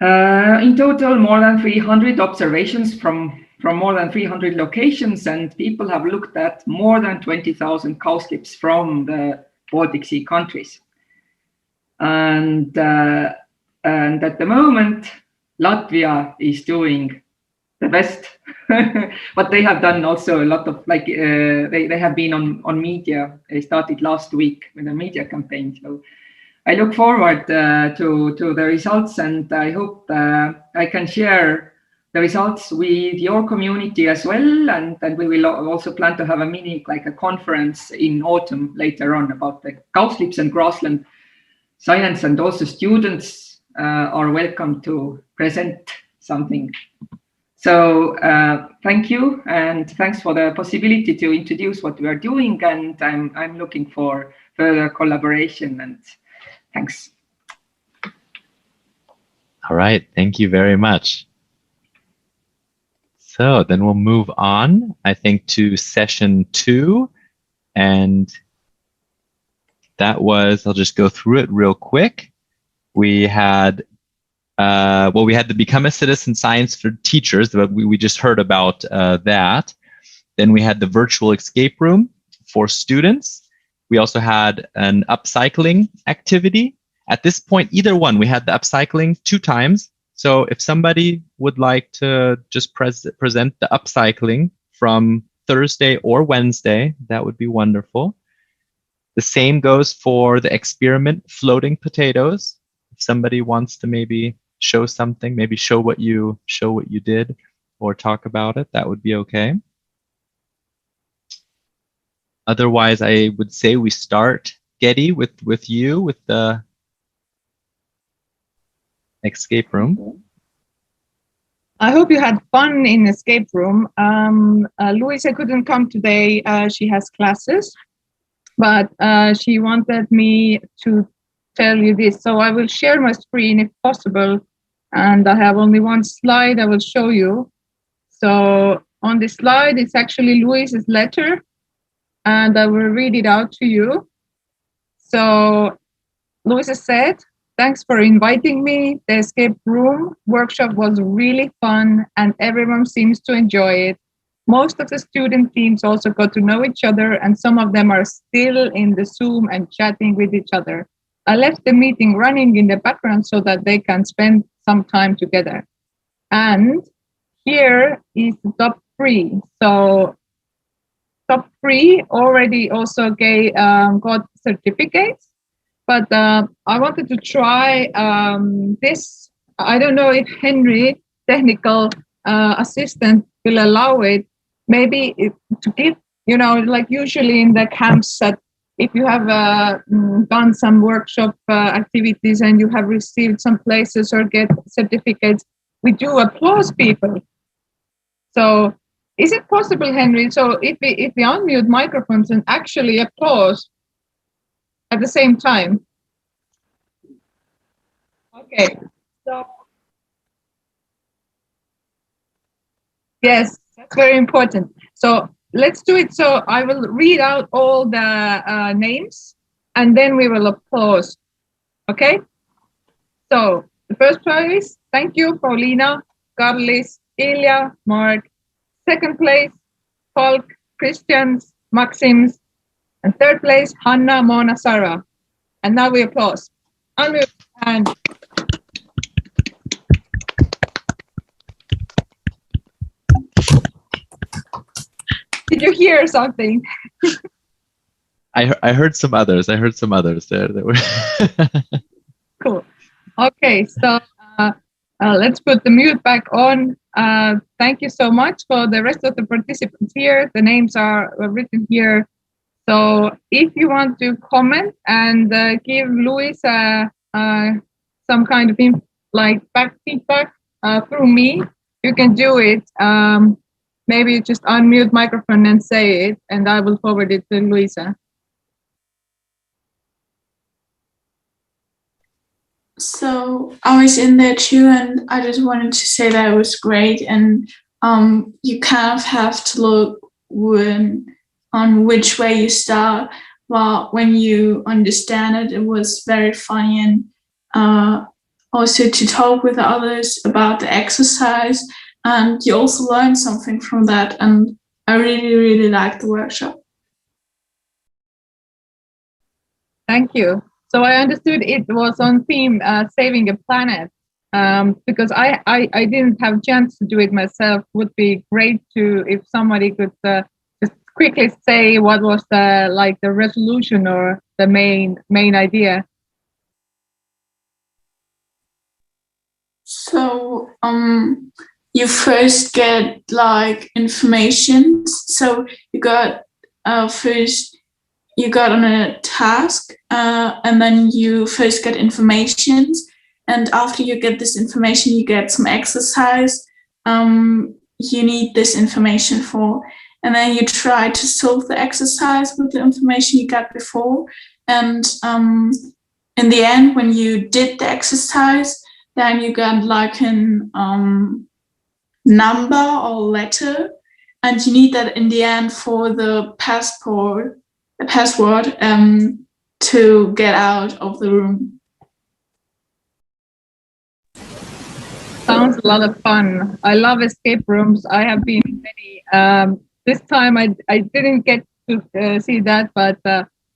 S6: in total, more than 300 observations from more than 300 locations, and people have looked at more than 20,000 cowslips from the Baltic Sea countries. And at the moment, Latvia is doing the best, but they have done also a lot of they have been on media. They started last week with a media campaign. So I look forward to the results, and I hope I can share the results with your community as well. And we will also plan to have a conference in autumn later on about the cowslips and grassland science, and also students are welcome to present something. So thank you, and thanks for the possibility to introduce what we are doing, and I'm looking for further collaboration, and thanks.
S1: All right, thank you very much. So then we'll move on, I think, to session 2, and that was, I'll just go through it real quick. We had we had the Become a Citizen Science for Teachers. We just heard about that. Then we had the virtual escape room for students. We also had an upcycling activity. At this point, either one, we had the upcycling 2 times. So if somebody would like to just present the upcycling from Thursday or Wednesday, that would be wonderful. The same goes for the experiment floating potatoes. If somebody wants to maybe show something, maybe show what you did or talk about it, that would be okay. Otherwise, I would say we start, Getty, with you with the escape room.
S3: I hope you had fun in escape room. Louisa couldn't come today. She has classes, but she wanted me to tell you this. So I will share my screen if possible. And I have only one slide I will show you. So on this slide, it's actually Louisa's letter, and I will read it out to you. So Louisa said, "Thanks for inviting me. The escape room workshop was really fun and everyone seems to enjoy it. Most of the student teams also got to know each other, and some of them are still in the Zoom and chatting with each other. I left the meeting running in the background so that they can spend some time together." And here is the top 3. So top 3 already also got certificates. But I wanted to try this. I don't know if Henry, technical assistant, will allow it. Maybe to give, like usually in the camps, that if you have done some workshop activities and you have received some places or get certificates, we do applause people. So Is it possible, Henry? So if we unmute microphones and actually applause at the same time? Okay. So yes, that's very important. So let's do it. So I will read out all the names, and then we will applause. Okay. So the first place, thank you, Paulina, Carlis, Ilya, Mark. Second place, Falk, Christians, Maxims. And third place, Hanna, Mona, Sarah. And now we applause. Unmute and did you hear something?
S1: I heard some others. I heard some others there that were
S3: Cool. Okay, so let's put the mute back on. Thank you so much for the rest of the participants here. The names are written here. So if you want to comment and give Luis some kind of back feedback through me, you can do it. Maybe you just unmute microphone and say it, and I will forward it to Luisa.
S7: So I was in there too, and I just wanted to say that it was great. And you kind of have to look on which way you start. Well, when you understand it, it was very funny, and also to talk with others about the exercise. And you also learned something from that. And I really, really liked the workshop.
S3: Thank you. So I understood it was on theme saving a planet, because I didn't have a chance to do it myself. Would be great if somebody could just quickly say what was the resolution or the main idea.
S7: So you first get information. So you got first. You got on a task, and then you first get information, and after you get this information, you get some exercise you need this information for, and then you try to solve the exercise with the information you got before, and in the end, when you did the exercise, then you got an number or letter, and you need that in the end for the password to get out of the room.
S3: Sounds a lot of fun. I love escape rooms. I have been in many. This time I didn't get to see that, but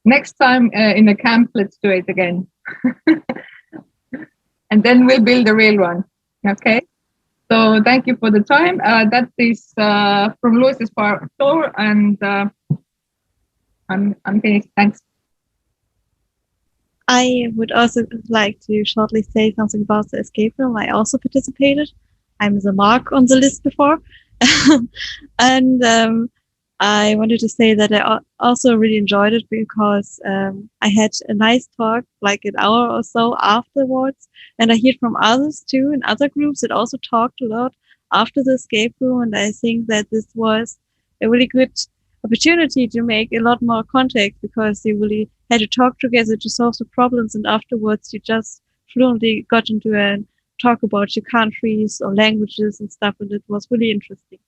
S3: next time in the camp, let's do it again. And then we'll build a real one. Okay. So thank you for the time. That is from Luis's part tour, and I'm finished. Thanks.
S8: I would also like to shortly say something about the escape room. I also participated. I'm the mark on the list before. And I wanted to say that I also really enjoyed it because I had a nice talk, like an hour or so afterwards. And I hear from others too, in other groups that also talked a lot after the escape room. And I think that this was a really good opportunity to make a lot more contact, because you really had to talk together to solve the problems, and afterwards you just fluently got into a talk about your countries or languages and stuff, and it was really interesting.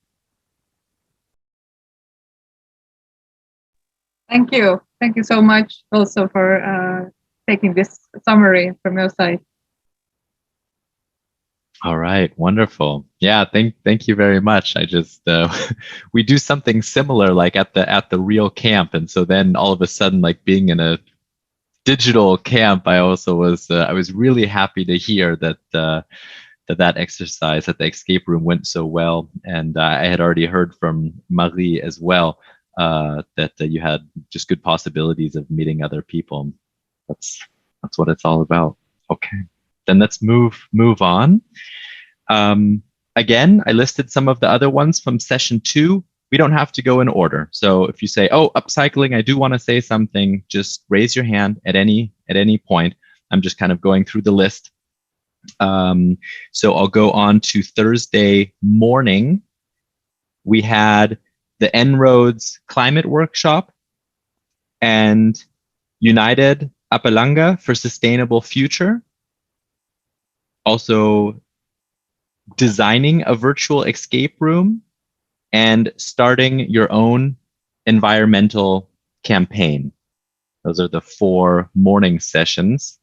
S3: Thank you so much also for taking this summary from your side.
S1: All right, wonderful. Yeah, thank you very much. I just we do something similar like at the real camp, and so then all of a sudden, like being in a digital camp, I also was I was really happy to hear that that exercise at the escape room went so well, and I had already heard from Marie as well that you had just good possibilities of meeting other people. That's what it's all about. Okay. Then let's move on. Again, I listed some of the other ones from session 2. We don't have to go in order. So if you say, "Oh, upcycling, I do want to say something," just raise your hand at any point. I'm just kind of going through the list. So I'll go on to Thursday morning. we had the En-ROADS climate workshop and United Apalanga for Sustainable Future. Also designing a virtual escape room and starting your own environmental campaign. Those are the 4 morning sessions.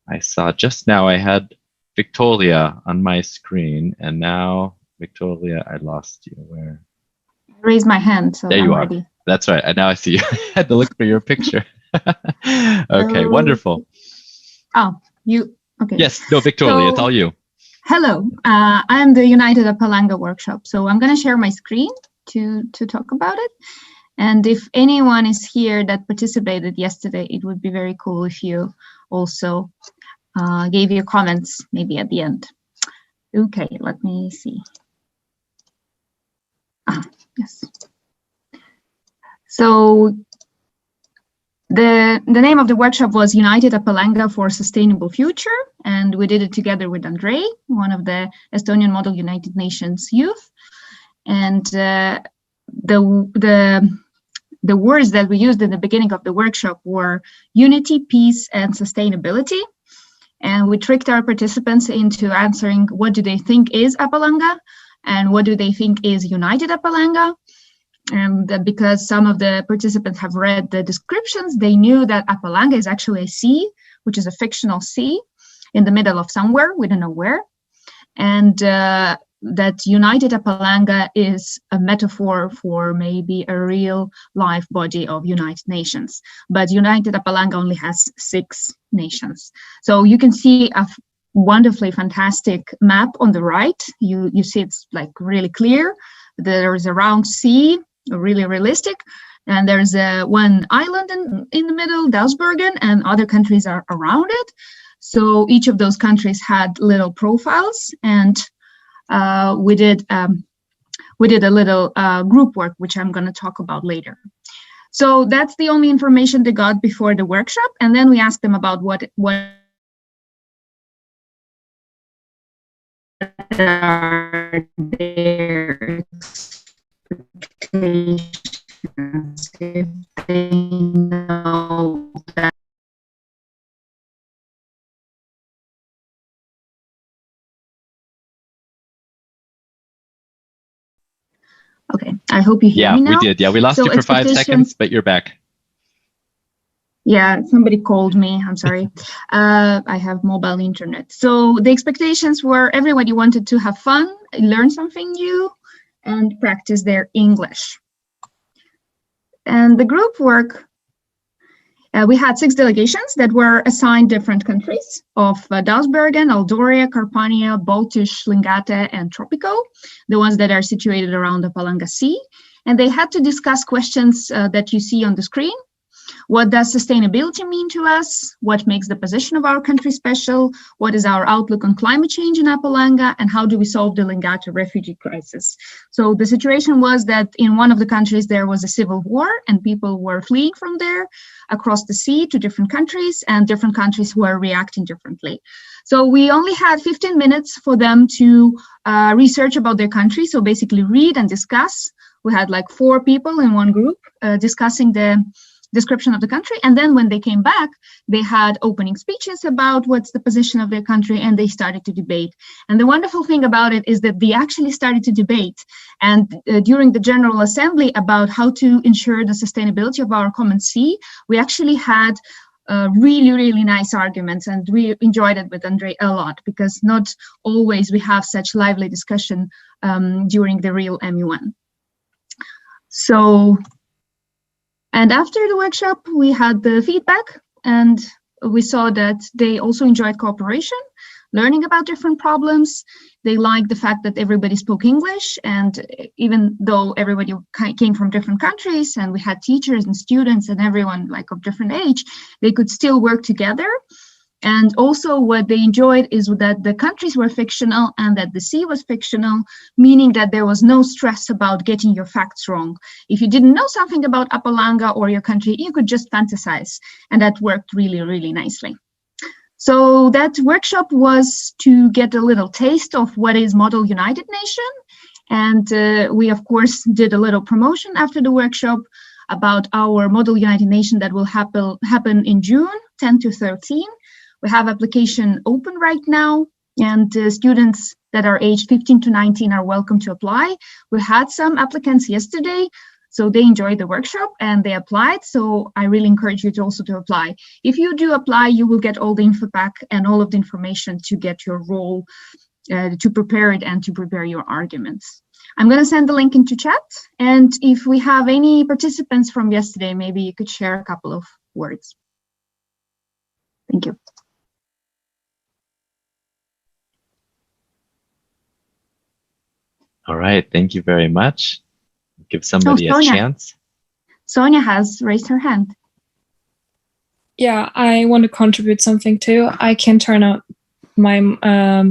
S1: I saw just now I had Victoria on my screen, and now, Victoria, I lost you. Where?
S9: Raise my hand, so
S1: there
S9: I'm
S1: you are.
S9: ready.
S1: That's right. And now I see you. I had to look for your picture. Okay, wonderful.
S9: Oh, you, okay.
S1: Yes, no, Victoria, it's all you.
S9: Hello, I am the United Apalanga workshop. So I'm going to share my screen to talk about it. And if anyone is here that participated yesterday, it would be very cool if you also gave your comments maybe at the end. Okay, let me see. Yes. So the name of the workshop was United Apalanga for Sustainable Future, and we did it together with Andrei, one of the Estonian Model United Nations youth. And the words that we used in the beginning of the workshop were unity, peace, and sustainability. And we tricked our participants into answering what do they think is Apalanga and what do they think is United Apalanga. And because some of the participants have read the descriptions, they knew that Apalanga is actually a sea, which is a fictional sea in the middle of somewhere, we don't know where. And that United Apalanga is a metaphor for maybe a real life body of United Nations. But United Apalanga only has 6 nations. So you can see a wonderfully fantastic map on the right. You see it's like really clear. There is a round sea, really realistic. And there's one island in the middle, Dausbergen, and other countries are around it. So each of those countries had little profiles, and we did a little group work, which I'm going to talk about later. So that's the only information they got before the workshop, and then we asked them about what are their expectations, if they know that. Okay, I hope you hear me now.
S1: Yeah, we did. Yeah, we lost you for 5 seconds, but you're back.
S9: Yeah, somebody called me. I'm sorry. I have mobile internet. So the expectations were everybody wanted to have fun, learn something new, and practice their English. And the group work, we had 6 delegations that were assigned different countries of Dausbergen, Aldoria, Carpania, Baltisch, Lingate, and Tropico, the ones that are situated around the Apalanga Sea. And they had to discuss questions that you see on the screen. What does sustainability mean to us? What makes the position of our country special? What is our outlook on climate change in Apalanga? And how do we solve the Lingate refugee crisis? So the situation was that in one of the countries there was a civil war and people were fleeing from there across the sea to different countries, and different countries were reacting differently. So we only had 15 minutes for them to research about their country. So basically read and discuss. We had like 4 people in one group discussing the description of the country, and then when they came back, they had opening speeches about what's the position of their country, and they started to debate. And the wonderful thing about it is that they actually started to debate, and during the General Assembly about how to ensure the sustainability of our common sea, we actually had really nice arguments, and we enjoyed it with Andrei a lot, because not always we have such lively discussion during the real MUN. So, and after the workshop, we had the feedback, and we saw that they also enjoyed cooperation, learning about different problems. They liked the fact that everybody spoke English, and even though everybody came from different countries, and we had teachers and students and everyone like of different age, they could still work together. And also what they enjoyed is that the countries were fictional and that the sea was fictional, meaning that there was no stress about getting your facts wrong. If you didn't know something about Apalanga or your country, you could just fantasize, and that worked really nicely. So that workshop was to get a little taste of what is Model United Nation And we, of course, did a little promotion after the workshop about our Model United Nations that will happen in June 10 to 13. We have application open right now, and students that are aged 15 to 19 are welcome to apply. We had some applicants yesterday, so they enjoyed the workshop and they applied. So I really encourage you to also to apply. If you do apply, you will get all the info back and all of the information to get your role, to prepare it and to prepare your arguments. I'm going to send the link into chat. And if we have any participants from yesterday, maybe you could share a couple of words. Thank you.
S1: All right, thank you very much. Give somebody a chance.
S9: Sonia has raised her hand.
S10: Yeah, I want to contribute something too. I can turn on my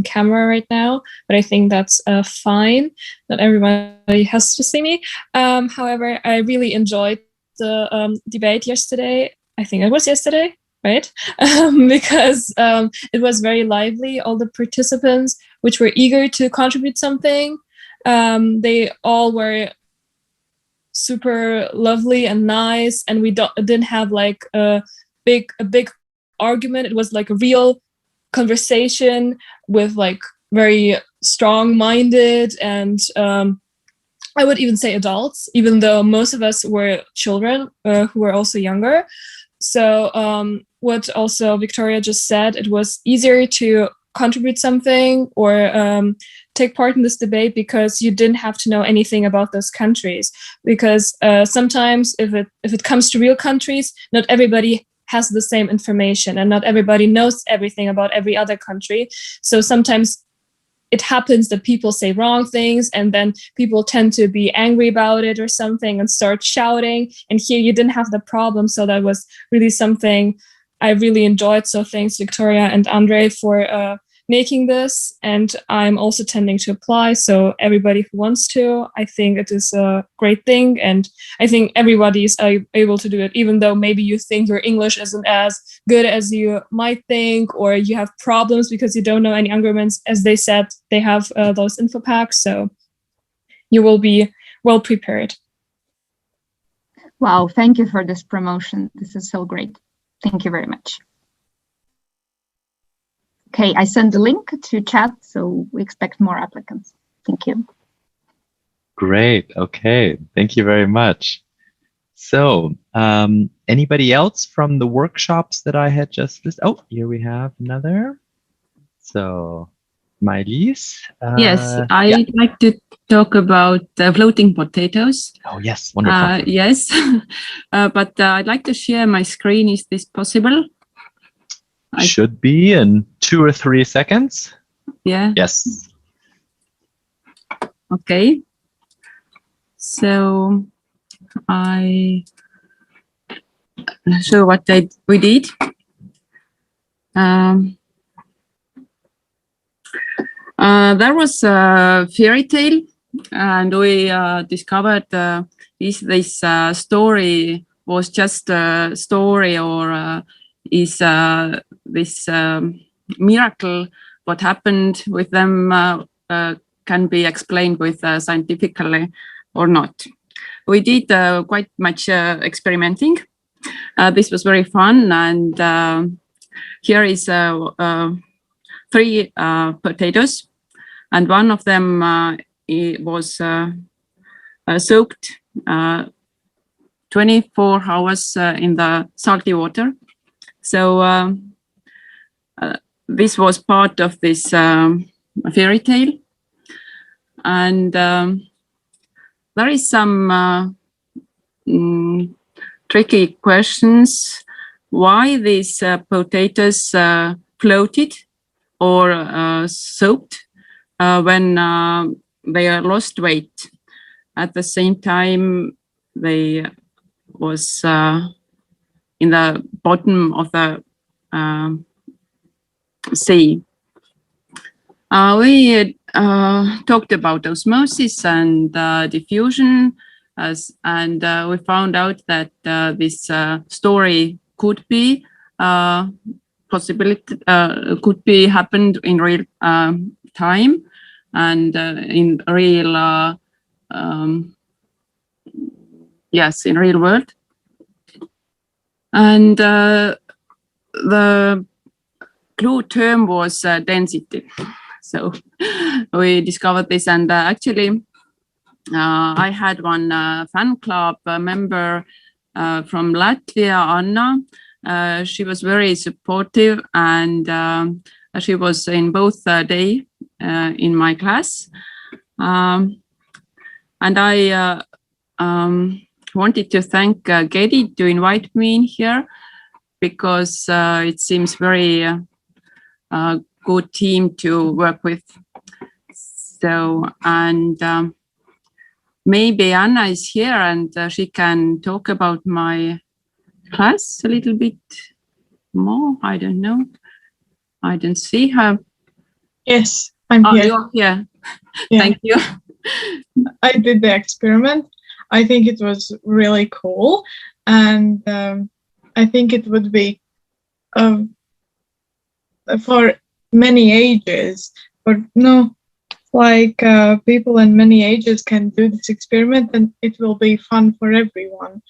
S10: camera right now, but I think that's fine. Not everybody has to see me. However, I really enjoyed the debate yesterday. I think it was yesterday, right? Because it was very lively. All the participants, which were eager to contribute something, they all were super lovely and nice, and we didn't have like a big argument. It was like a real conversation with like very strong-minded and I would even say adults, even though most of us were children who were also younger. So what also Victoria just said, it was easier to contribute something or take part in this debate because you didn't have to know anything about those countries. Because sometimes if it comes to real countries, not everybody has the same information and not everybody knows everything about every other country. So sometimes it happens that people say wrong things and then people tend to be angry about it or something and start shouting. And here you didn't have the problem. So that was really something I really enjoyed. So thanks, Victoria and Andre, for making this. And I'm also tending to apply. So everybody who wants to, I think it is a great thing. And I think everybody is able to do it, even though maybe you think your English isn't as good as you might think, or you have problems because you don't know any arguments. As they said, they have those info packs. So you will be well prepared.
S9: Wow, thank you for this promotion. This is so great. Thank you very much. Okay, I sent the link to chat, so we expect more applicants. Thank you.
S1: Great. Okay. Thank you very much. So, anybody else from the workshops that I had just listed? Oh, here we have another. So, Maëlys.
S11: Yes, I'd like to talk about floating potatoes.
S1: Oh, yes. Wonderful.
S11: Yes, but I'd like to share my screen. Is this possible?
S1: Should be in 2 or 3 seconds.
S11: Yeah.
S1: Yes.
S11: Okay. So I show what we did. There was a fairy tale, and we discovered this story was just a story, or is this miracle what happened with them can be explained with scientifically or not. We did quite much experimenting. This was very fun, and here is 3 potatoes, and one of them it was soaked 24 hours in the salty water. So this was part of this fairy tale, and there is some tricky questions. Why these potatoes floated or soaked when they lost weight? At the same time, they was in the bottom of the sea. We talked about osmosis and diffusion, and we found out that this story could be happened in real time, and in real, yes, in real world. And the clue term was density. So we discovered this, and actually I had one fan club member from Latvia, Anna. She was very supportive, and she was in both day in my class. And I wanted to thank Gedi to invite me in here, because it seems very good team to work with. So, and maybe Anna is here, and she can talk about my class a little bit more. I don't know. I don't see her.
S12: Yes, I'm here.
S11: You're here.
S12: Yeah.
S11: Thank you.
S12: I did the experiment. I think it was really cool, and I think it would be for many ages. But no, like people in many ages can do this experiment, and it will be fun for everyone.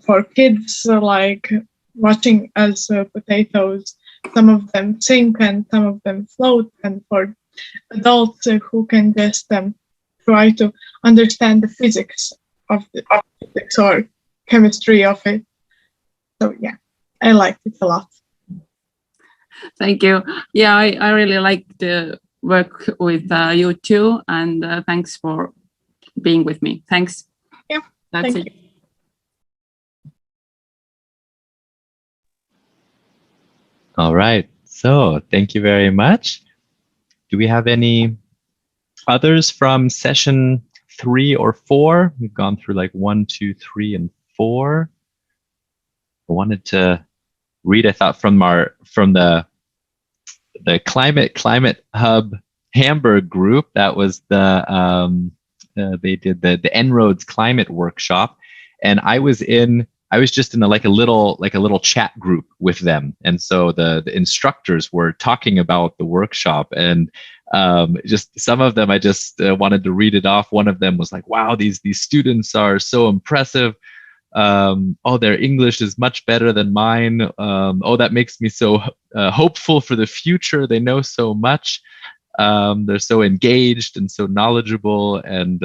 S12: For kids, like watching as potatoes, some of them sink and some of them float, and for adults who can just try to understand the physics of the physics or chemistry of it. So yeah, I liked it a lot.
S11: Thank you. Yeah, I really like to work with you too, and thanks for being with me. Thanks.
S12: Yeah,
S11: that's
S12: thank
S11: it.
S12: you.
S1: All right. So thank you very much. Do we have any others from session 3 or 4? We've gone through like 1, 2, 3, and 4. I wanted to read, I thought, from the Climate Hub Hamburg group. That was the they did the En-ROADS climate workshop, and I was just in a little chat group with them, and so the instructors were talking about the workshop, and just some of them I just wanted to read it off. One of them was like, "Wow, these students are so impressive. Oh, their English is much better than mine. Oh, that makes me so hopeful for the future. They know so much. They're so engaged and so knowledgeable." And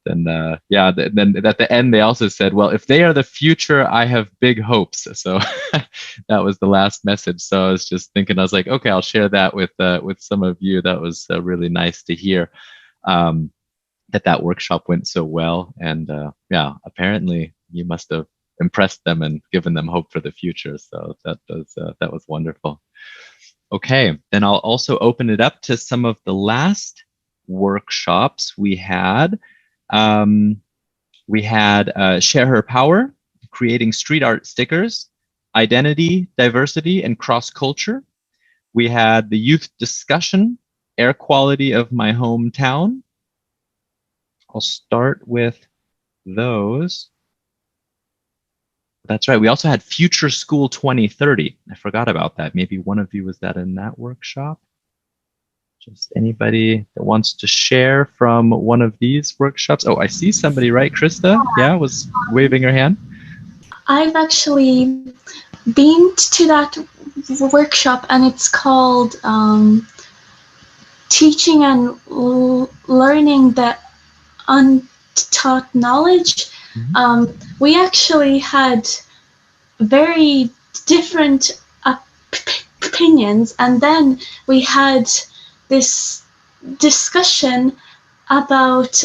S1: then at the end they also said, "Well, if they are the future, I have big hopes." So that was the last message. So I was just thinking, I was like, okay, I'll share that with some of you. That was really nice to hear. That workshop went so well, and yeah, apparently you must have impressed them and given them hope for the future. So that was wonderful. Okay, then I'll also open it up to some of the last workshops we had. We had Share Her Power, creating street art stickers, identity, diversity, and cross-culture. We had the youth discussion, air quality of my hometown. I'll start with those. That's right. We also had Future School 2030. I forgot about that. Maybe one of you was in that workshop. Just anybody that wants to share from one of these workshops. Oh, I see somebody, right? Krista, yeah, was waving her hand.
S5: I've actually been to that workshop, and it's called Teaching and Learning the Untaught Knowledge. We actually had very different opinions, and then we had this discussion about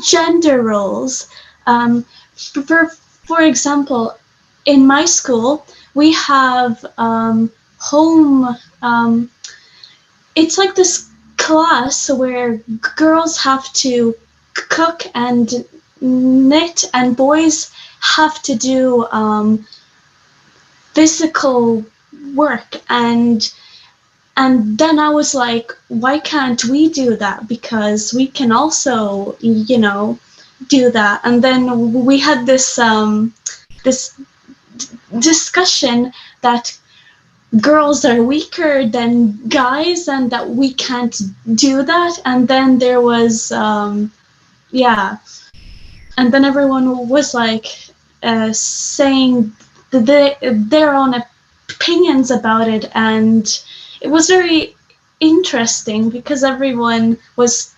S5: gender roles. For example, in my school, we have home. It's like this class where girls have to cook and knit, and boys have to do physical work. And then I was like, why can't we do that? Because we can also, do that. And then we had this this discussion that girls are weaker than guys and that we can't do that. And then there was, yeah. And then everyone was like saying their own opinions about it. And it was very interesting because everyone was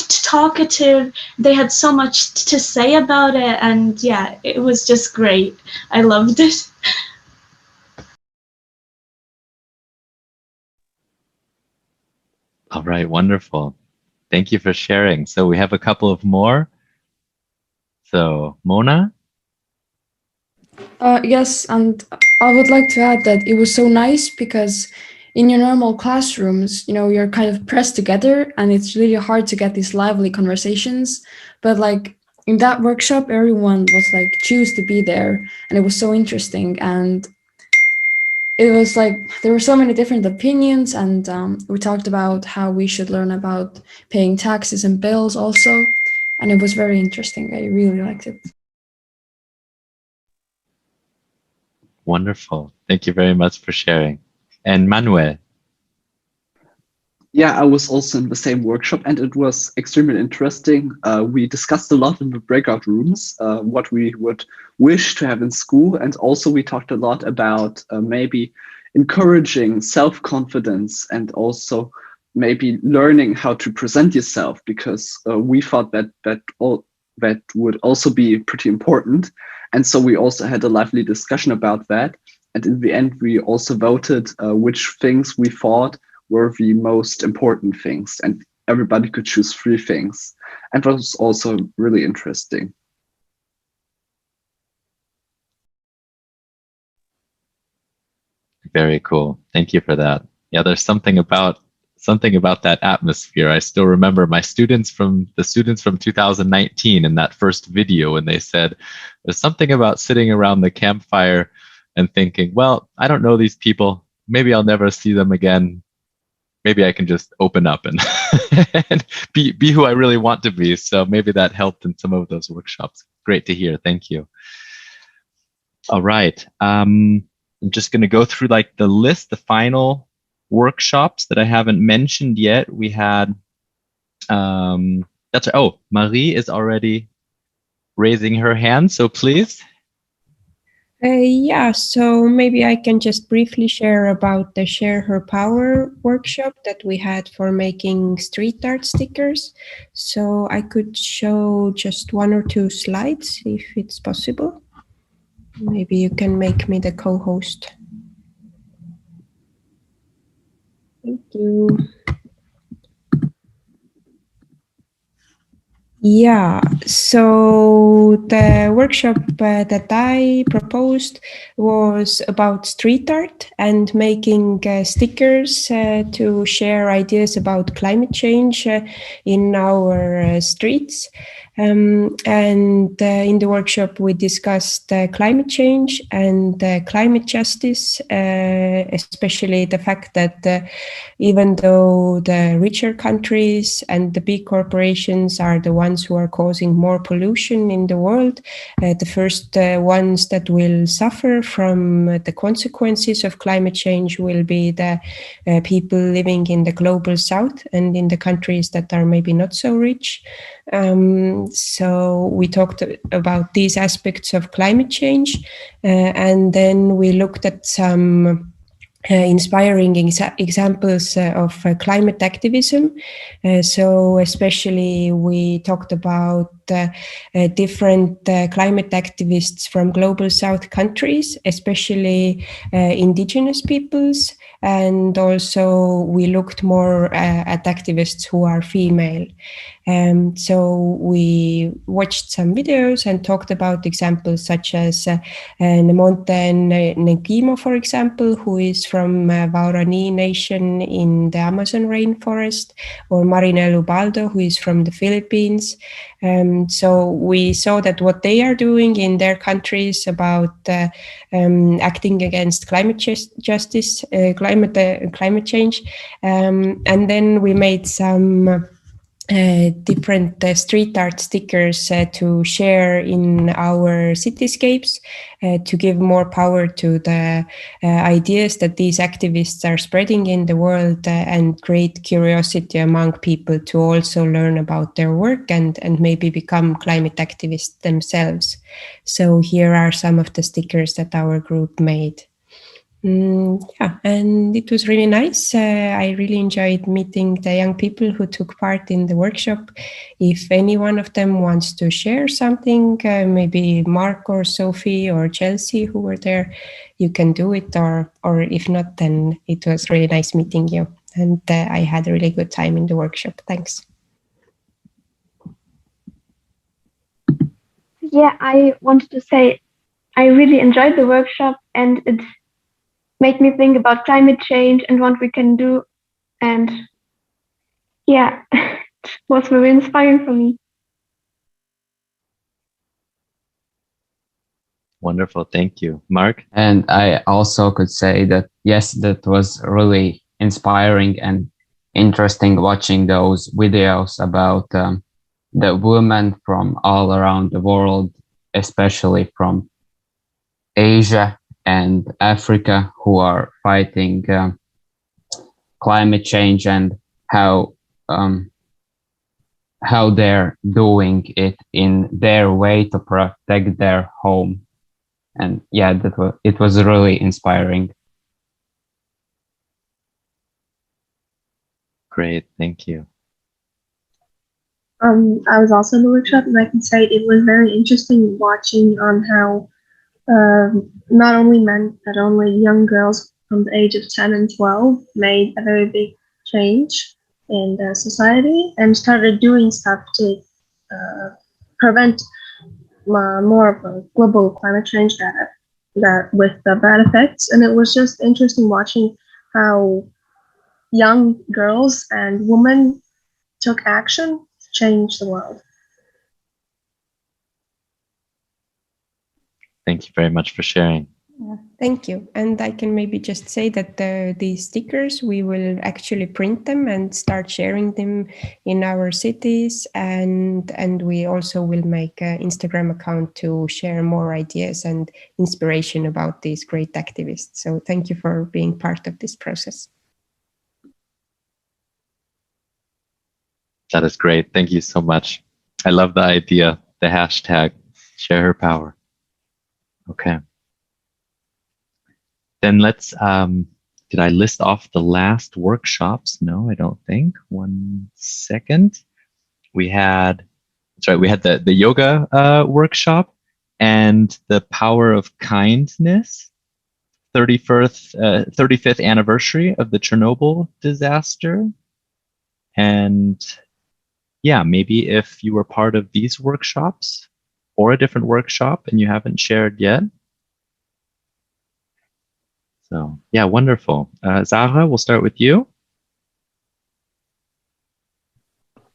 S5: talkative. They had so much to say about it. And yeah, it was just great. I loved it.
S1: All right, wonderful. Thank you for sharing. So we have a couple of more. So Mona?
S13: Yes, and I would like to add that it was so nice because in your normal classrooms, you're kind of pressed together and it's really hard to get these lively conversations. But like in that workshop, everyone was like choose to be there, and it was so interesting. And it was like there were so many different opinions, and we talked about how we should learn about paying taxes and bills also, and it was very interesting. I really liked it.
S1: Wonderful. Thank you very much for sharing. And Manuel?
S14: Yeah, I was also in the same workshop and it was extremely interesting. We discussed a lot in the breakout rooms, what we would wish to have in school. And also we talked a lot about maybe encouraging self-confidence and also maybe learning how to present yourself, because we thought that would also be pretty important. And so we also had a lively discussion about that. And in the end, we also voted which things we thought were the most important things. And everybody could choose 3 things. And that was also really interesting.
S1: Very cool. Thank you for that. Yeah, there's something about that atmosphere. I still remember the students from 2019 in that first video, and they said there's something about sitting around the campfire and thinking, well, I don't know these people. Maybe I'll never see them again. Maybe I can just open up and, and be who I really want to be. So maybe that helped in some of those workshops. Great to hear. Thank you. All right. I'm just going to go through like the list, the final workshops that I haven't mentioned yet. We had, Marie is already raising her hand. So please.
S15: Yeah, so maybe I can just briefly share about the Share Her Power workshop that we had for making street art stickers. So I could show just 1 or 2 slides if it's possible. Maybe you can make me the co-host. Thank you. Yeah, so the workshop that I proposed was about street art and making stickers to share ideas about climate change in our streets. And in the workshop, we discussed climate change and climate justice, especially the fact that even though the richer countries and the big corporations are the ones who are causing more pollution in the world, the first ones that will suffer from the consequences of climate change will be the people living in the global south and in the countries that are maybe not so rich. So we talked about these aspects of climate change, and then we looked at some inspiring examples of climate activism. So especially we talked about different climate activists from global south countries, especially indigenous peoples. And also we looked more at activists who are female. So we watched some videos and talked about examples such as Nemonte Ngimo, for example, who is from Waorani Nation in the Amazon rainforest, or Marinel Ubaldo, who is from the Philippines. So we saw that what they are doing in their countries about acting against climate justice, climate change. And then we made some different street art stickers to share in our cityscapes, to give more power to the ideas that these activists are spreading in the world, and create curiosity among people to also learn about their work and maybe become climate activists themselves. So here are some of the stickers that our group made. Yeah, and it was really nice. I really enjoyed meeting the young people who took part in the workshop. If any one of them wants to share something, maybe Mark or Sophie or Chelsea who were there, you can do it, or if not, then it was really nice meeting you. And I had a really good time in the workshop. Thanks.
S16: Yeah, I wanted to say I really enjoyed the workshop, and it made me think about climate change and what we can do. And yeah, it was very inspiring for me.
S1: Wonderful, thank you. Mark?
S17: And I also could say that, yes, that was really inspiring and interesting watching those videos about the women from all around the world, especially from Asia and Africa, who are fighting climate change, and how they're doing it in their way to protect their home. And yeah, it was really inspiring.
S1: Great, thank you.
S18: I was also in the workshop, and I can say it was very interesting watching on how not only men, but only young girls from the age of 10 and 12 made a very big change in the society and started doing stuff to prevent more of a global climate change that with the bad effects. And it was just interesting watching how young girls and women took action to change the world.
S1: Thank you very much for sharing.
S15: Yeah, thank you. And I can maybe just say that these stickers, we will actually print them and start sharing them in our cities. And we also will make an Instagram account to share more ideas and inspiration about these great activists. So thank you for being part of this process.
S1: That is great. Thank you so much. I love the idea, the hashtag, share her power. Okay. Then let's, did I list off the last workshops? No, I don't think. 1 second. We had, that's right, we had the yoga workshop and the power of kindness, 35th anniversary of the Chernobyl disaster. And yeah, maybe if you were part of these workshops or a different workshop and you haven't shared yet. So yeah, wonderful. Zara, we'll start with you.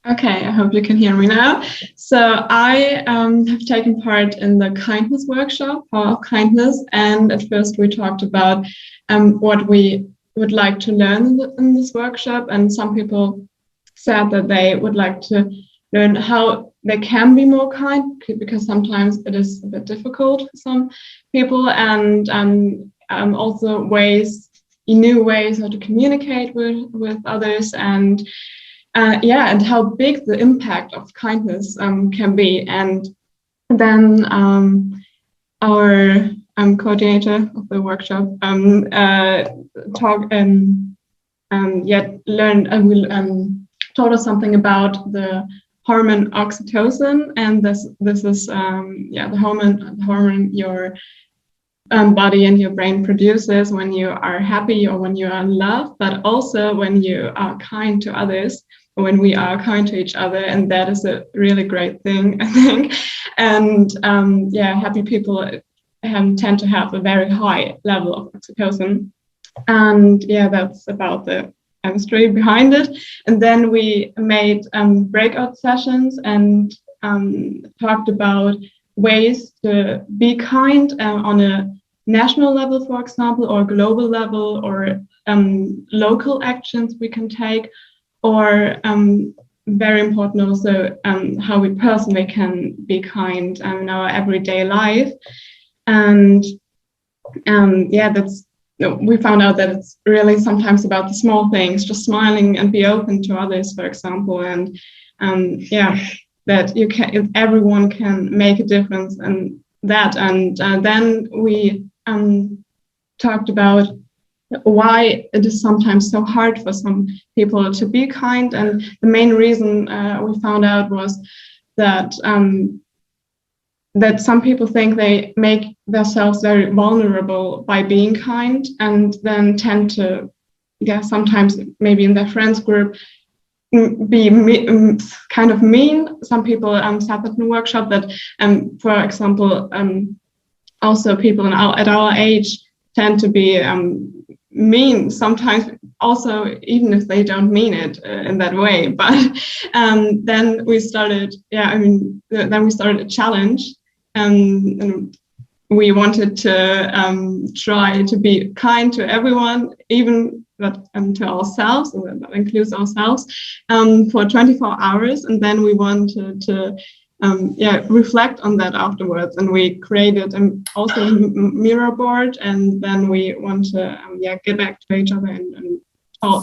S19: Okay, I hope you can hear me now. So I have taken part in the kindness workshop, Power of Kindness, and at first we talked about what we would like to learn in this workshop, and some people said that they would like to learn how they can be more kind, because sometimes it is a bit difficult for some people, and also new ways how to communicate with others, and and how big the impact of kindness can be. And then our coordinator of the workshop told us something about the hormone oxytocin, and this is the hormone your body and your brain produces when you are happy or when you are in love, but also when you are kind to others, when we are kind to each other, and that is a really great thing, I think. And happy people tend to have a very high level of oxytocin, and that's about the chemistry behind it. And then we made breakout sessions and talked about ways to be kind on a national level, for example, or global level, or local actions we can take, or very important also how we personally can be kind in our everyday life. And we found out that it's really sometimes about the small things, just smiling and be open to others, for example, and that everyone can make a difference in that. And then we talked about why it is sometimes so hard for some people to be kind, and the main reason we found out was that that some people think they make themselves very vulnerable by being kind, and then tend to, sometimes maybe in their friends group, be kind of mean. Some people said that in the workshop that, for example, also people at our age tend to be mean sometimes, also even if they don't mean it in that way. But then we started, then we started a challenge, and we wanted to try to be kind to everyone, even to ourselves, and that includes ourselves, for 24 hours. And then we wanted to reflect on that afterwards, and we created also a mirror board, and then we want to get back to each other and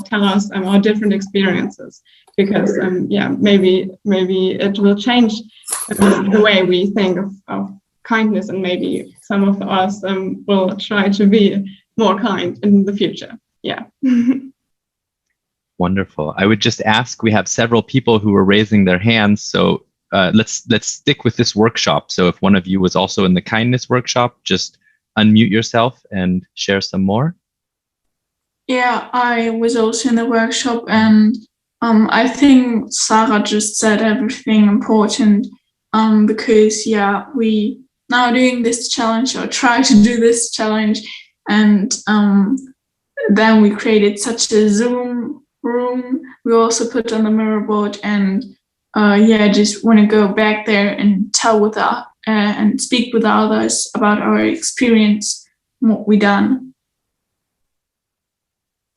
S19: tell us our different experiences, because maybe it will change the way we think of kindness, and maybe some of us will try to be more kind in the future.
S1: Wonderful. I would just ask, we have several people who are raising their hands, so let's stick with this workshop. So if one of you was also in the kindness workshop, just unmute yourself and share some more.
S7: Yeah, I was also in the workshop, and I think Sarah just said everything important, because we now doing this challenge, or try to do this challenge, and then we created such a Zoom room. We also put on the mirror board, and just want to go back there and tell and speak with others about our experience, what we done.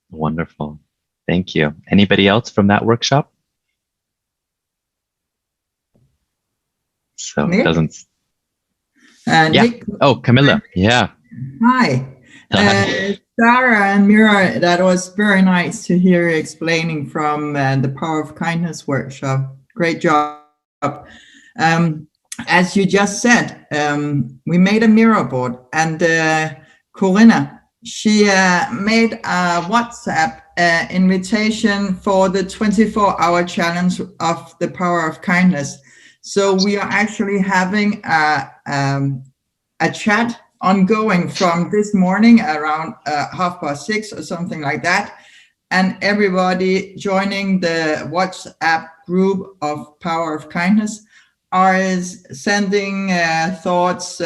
S1: Wonderful. Thank you. Anybody else from that workshop? So
S20: Nick?
S1: it doesn't.
S20: Nick?
S1: Oh, Camilla. Yeah.
S20: Hi. Sarah and Mira, that was very nice to hear you explaining from the Power of Kindness workshop. Great job. As you just said, we made a mirror board, and Corinna, she made a WhatsApp invitation for the 24-hour challenge of the Power of Kindness. So we are actually having a chat ongoing from this morning around 6:30 or something like that. And everybody joining the WhatsApp group of Power of Kindness are sending thoughts,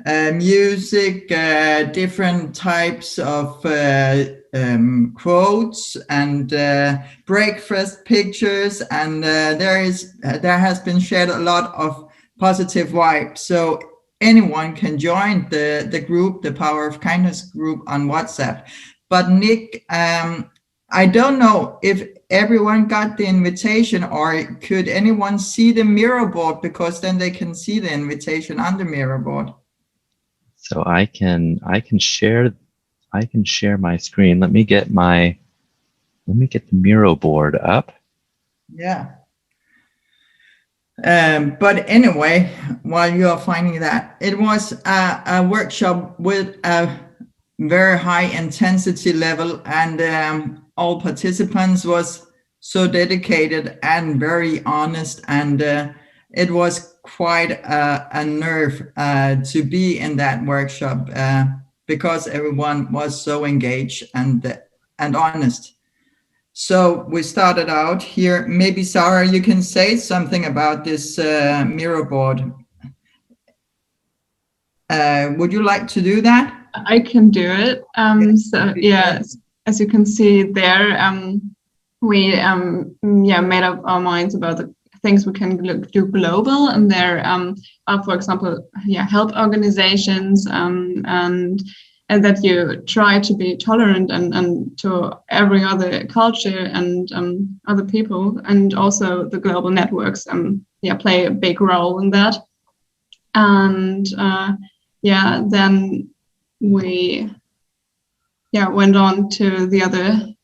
S20: music, different types of quotes, and breakfast pictures, and there has been shared a lot of positive vibes. So anyone can join the group, the Power of Kindness group on WhatsApp. But Nick, I don't know if everyone got the invitation, or could anyone see the mirror board, because then they can see the invitation on the mirror board.
S1: So I can share my screen. Let me get the Miro board up.
S20: Yeah. But anyway, while you are finding that, it was a workshop with a very high intensity level, and all participants was so dedicated and very honest, and it was quite a nerve to be in that workshop, because everyone was so engaged and honest. So we started out here. Maybe Sarah, you can say something about this mirror board. Would you like to do that?
S19: I can do it. So yes, as you can see there, we made up our minds about the things we can do global, and there are, for example, help organizations, and and that you try to be tolerant and to every other culture and other people, and also the global networks play a big role in that. And then we went on to the other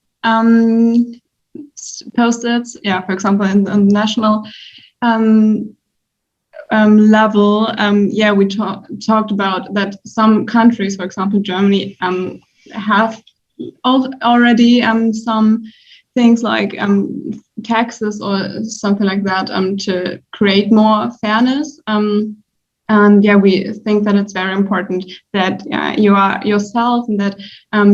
S19: post-its. For example, in the national level, we talked about that some countries, for example, Germany, have already some things like taxes or something like that to create more fairness. And we think that it's very important that you are yourself and that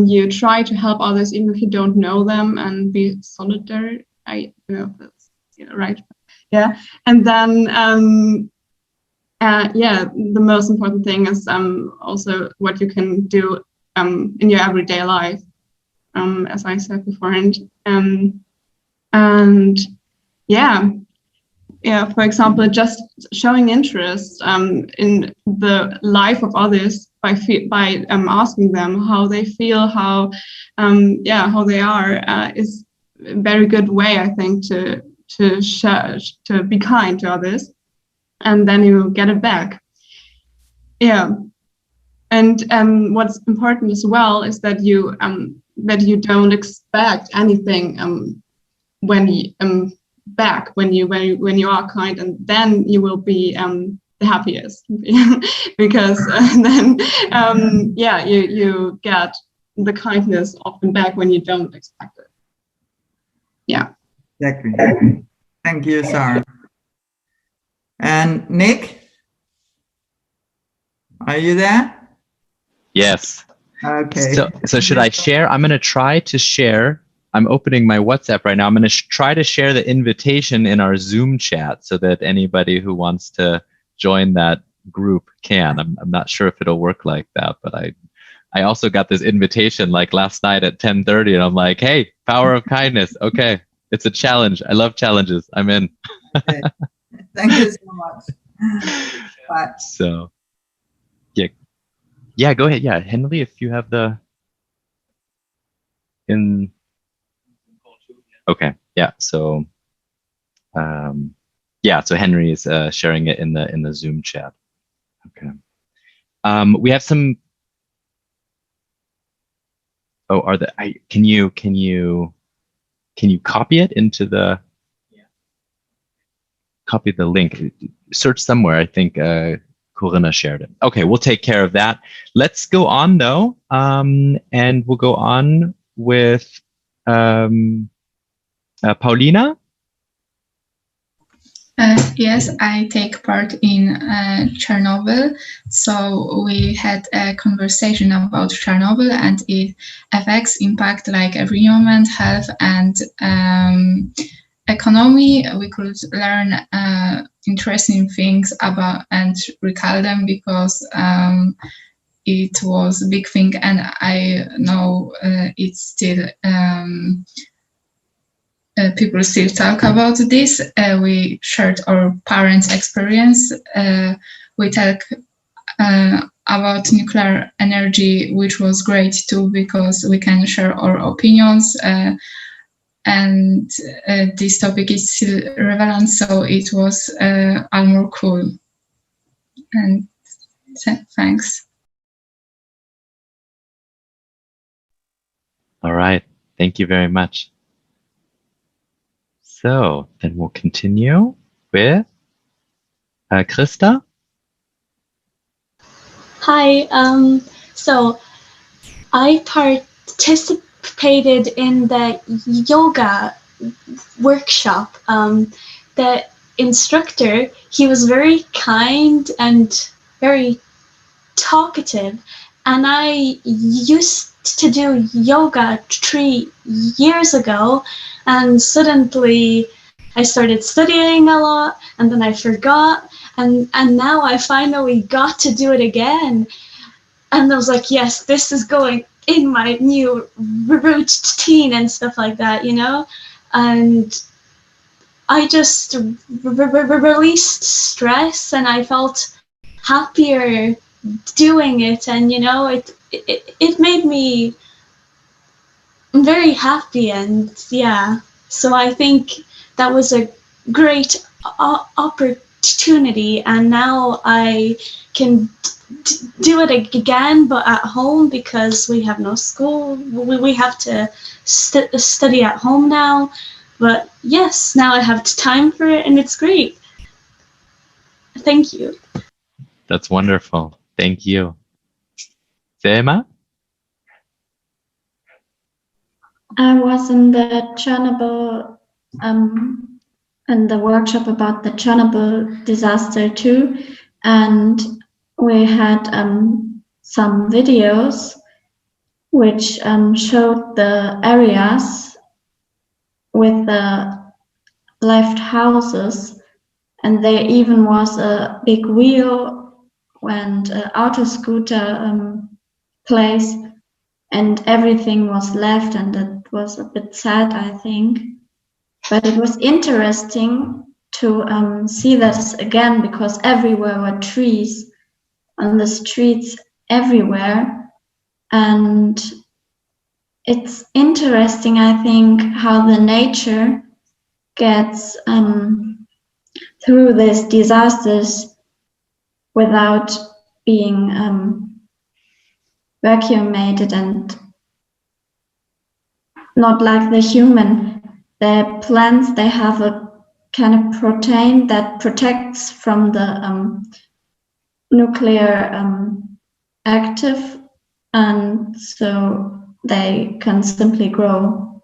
S19: you try to help others even if you don't know them, and be solidary. I don't know if that's right. And then the most important thing is also what you can do in your everyday life, as I said beforehand. For example, just showing interest in the life of others by asking them how they feel, how they are, is a very good way, I think, to be kind to others, and then you get it back. And what's important as well is that you don't expect anything when you are kind, and then you will be the happiest because then you get the kindness often back when you don't expect it.
S20: Exactly. Thank you, Sarah. And Nick, are you there?
S1: Yes.
S20: Okay.
S1: So should I share? I'm going to try to share. I'm opening my WhatsApp right now. I'm going to try to share the invitation in our Zoom chat so that anybody who wants to join that group can. I'm not sure if it'll work like that, but I also got this invitation like last night at 10:30, and I'm like, hey, power of kindness. Okay, it's a challenge. I love challenges. I'm in.
S20: Okay. Thank you so much. Bye.
S1: So, yeah, go ahead. Yeah, Henry, if you have the in. Okay. Yeah. So, so Henry is sharing it in the Zoom chat. Okay. We have some. Oh, can you copy it into the? Copy the link. Search somewhere. I think Corinna shared it. Okay, we'll take care of that. Let's go on though, and we'll go on with Paulina.
S21: Yes, I take part in Chernobyl. So we had a conversation about Chernobyl and its effects, impact like environment, health, and economy. We could learn interesting things about and recall them because it was a big thing, and I know it's still people still talk about this. We shared our parents' experience. We talk about nuclear energy, which was great too because we can share our opinions. And this topic is still relevant, so it was all more cool. And thanks.
S1: All right, thank you very much. So then we'll continue with Krista.
S22: Hi. So I participated in the yoga workshop. The instructor, he was very kind and very talkative, and I used to do yoga 3 years ago, and suddenly I started studying a lot, and then I forgot, and now I finally got to do it again, and I was like, yes, this is going in my new routine and stuff like that, you know. And I just released stress, and I felt happier doing it, and you know, it made me very happy, and yeah, so I think that was a great opportunity, and now I can do it again, but at home, because we have no school. We have to study at home now, but yes, now I have time for it, and it's great. Thank you.
S1: That's wonderful. Thank you. Selma?
S5: I was in the Chernobyl, in the workshop about the Chernobyl disaster too, and we had some videos which showed the areas with the left houses, and there even was a big wheel and auto scooter place, and everything was left, and it was a bit sad, I think. But it was interesting to see this again, because everywhere were trees on the streets everywhere. And it's interesting, I think, how the nature gets through these disasters without being vacuumated, and not like the human. The plants, they have a kind of protein that protects from the nuclear active, and so they can simply grow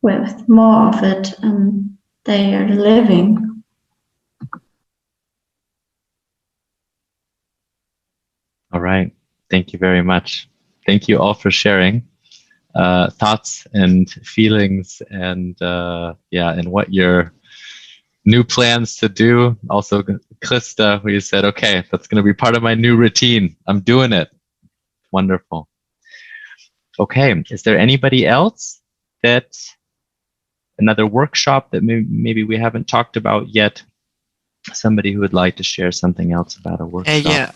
S5: with more of it, and they are living.
S1: All right. Thank you very much. Thank you all for sharing thoughts and feelings, and and what your new plans to do. Also, Krista, who you said, okay, that's going to be part of my new routine. I'm doing it. Wonderful. Okay, is there anybody else that another workshop that maybe we haven't talked about yet? Somebody who would like to share something else about a workshop?
S2: Yeah.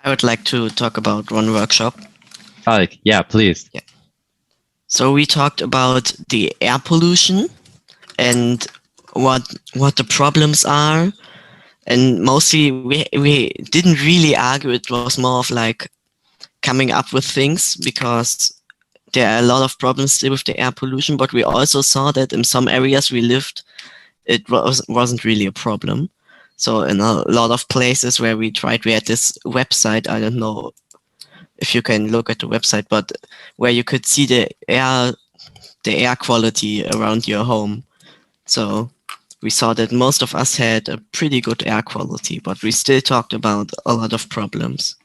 S2: I would like to talk about one workshop.
S1: Alec, yeah, please.
S2: Yeah. So we talked about the air pollution and what the problems are, and mostly we didn't really argue. It was more of like coming up with things, because there are a lot of problems still with the air pollution, but we also saw that in some areas we lived, it wasn't really a problem. So in a lot of places where we tried, we had this website, I don't know if you can look at the website, but where you could see the air quality around your home. So we saw that most of us had a pretty good air quality, but we still talked about a lot of problems.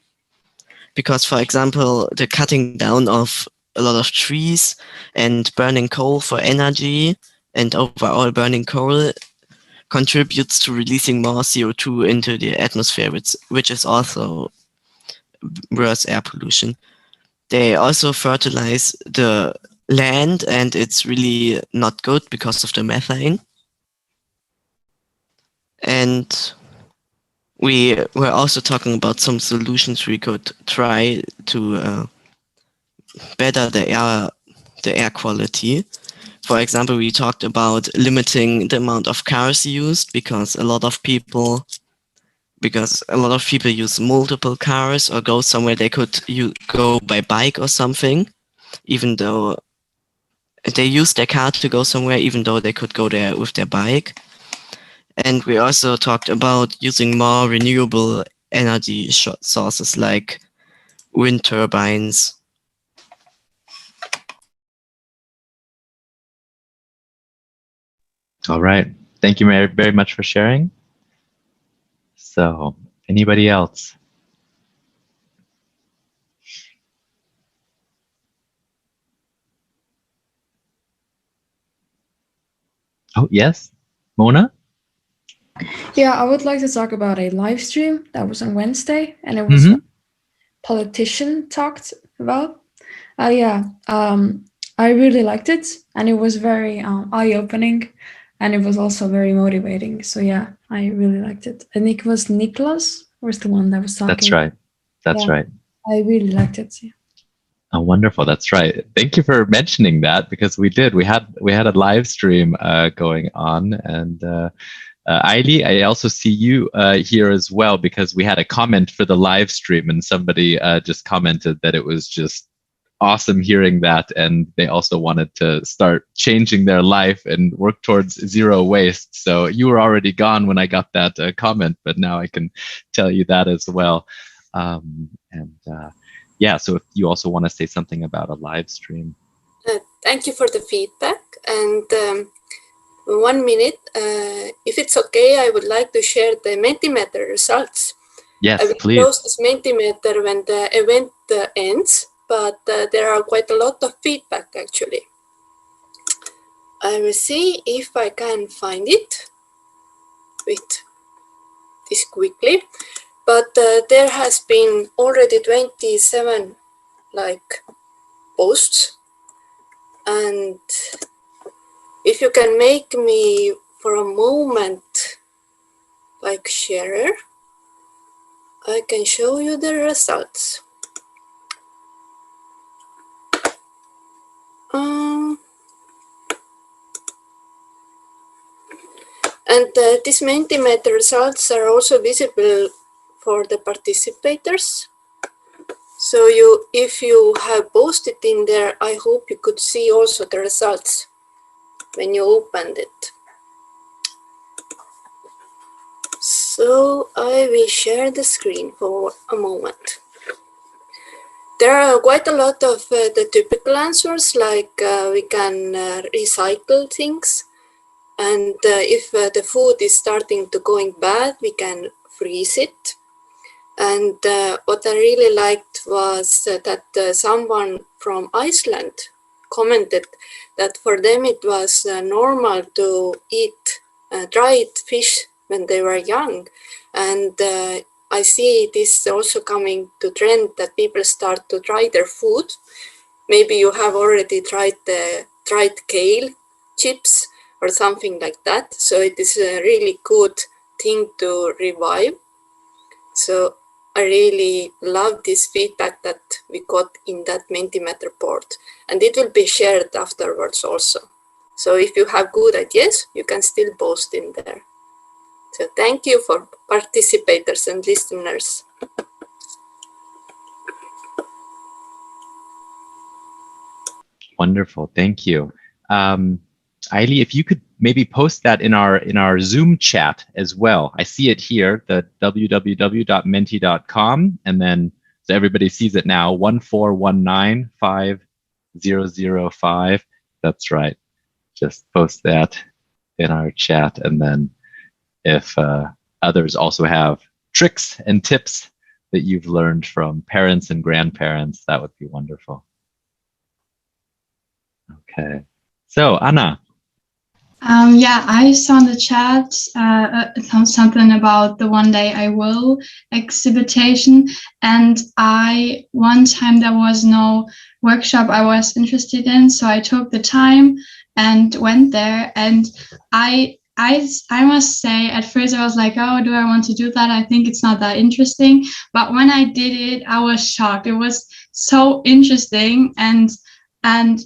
S2: Because, for example, the cutting down of a lot of trees and burning coal for energy, and overall burning coal contributes to releasing more CO2 into the atmosphere, which is also worse air pollution. They also fertilize the land, and it's really not good because of the methane. And we were also talking about some solutions we could try to better the air quality. For example, we talked about limiting the amount of cars used, because a lot of people use multiple cars or go somewhere they could go by bike or something, even though they use their car to go somewhere, even though they could go there with their bike. And we also talked about using more renewable energy sources like wind turbines.
S1: All right. Thank you very much for sharing. So, anybody else? Oh, yes. Mona?
S13: Yeah, I would like to talk about a live stream that was on Wednesday, and it was what politician talked about. I really liked it, and it was very eye-opening, and it was also very motivating. So yeah, I really liked it. I think it was Niklas was the one that was talking.
S1: That's right.
S13: I really liked it. Yeah.
S1: Oh, wonderful. That's right. Thank you for mentioning that, because we did. We had a live stream going on, and Aili, I also see you here as well, because we had a comment for the live stream, and somebody just commented that it was just awesome hearing that, and they also wanted to start changing their life and work towards zero waste. So you were already gone when I got that comment, but now I can tell you that as well. Yeah, so if you also want to say something about a live stream.
S4: Thank you for the feedback. And 1 minute, if it's okay, I would like to share the Mentimeter results.
S1: Yes,
S4: I will
S1: please.
S4: close this Mentimeter when the event ends, but there are quite a lot of feedback actually. I will see if I can find it with this quickly. But there has been already 27 posts, and if you can make me for a moment sharer, I can show you the results. And these Mentimeter results are also visible for the participators. So if you have posted in there, I hope you could see also the results when you opened it. So I will share the screen for a moment. There are quite a lot of the typical answers, like we can recycle things. And if the food is starting to going bad, we can freeze it. And what I really liked was that someone from Iceland commented that for them it was normal to eat dried fish when they were young. And I see this also coming to trend, that people start to try their food. Maybe you have already tried the dried kale chips or something like that. So it is a really good thing to revive. So I really love this feedback that we got in that Mentimeter board, and it will be shared afterwards also. So if you have good ideas, you can still post in there. So thank you for participators and listeners.
S1: Wonderful, thank you. Aili, if you could maybe post that in our Zoom chat as well. I see it here, the www.menti.com, and then so everybody sees it now, 141950005. That's right. Just post that in our chat, and then if others also have tricks and tips that you've learned from parents and grandparents, that would be wonderful. Okay, so Anna.
S21: Yeah, I saw in the chat something about the One Day I Will exhibition, and one time there was no workshop I was interested in, so I took the time and went there, and I must say, at first I was like, oh, do I want to do that? I think it's not that interesting. But when I did it, I was shocked. It was so interesting and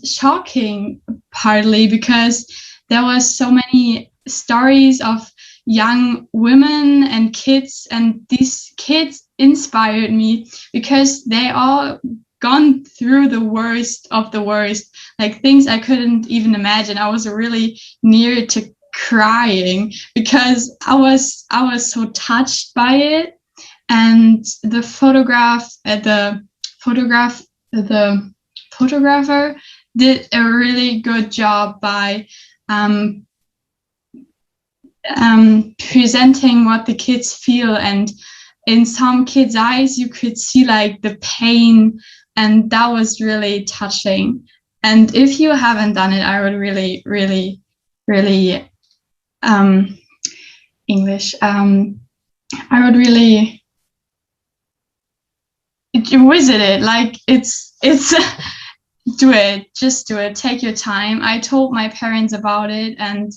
S21: shocking, partly because there was so many stories of young women and kids, and these kids inspired me because they all gone through the worst of the worst, like things I couldn't even imagine. I was really near to crying because I was so touched by it. And the photographer did a really good job by presenting what the kids feel, and in some kids' eyes you could see like the pain, and that was really touching. And if you haven't done it, I would really English I would really visit it. Like it's do it, just do it, take your time. I told my parents about it, and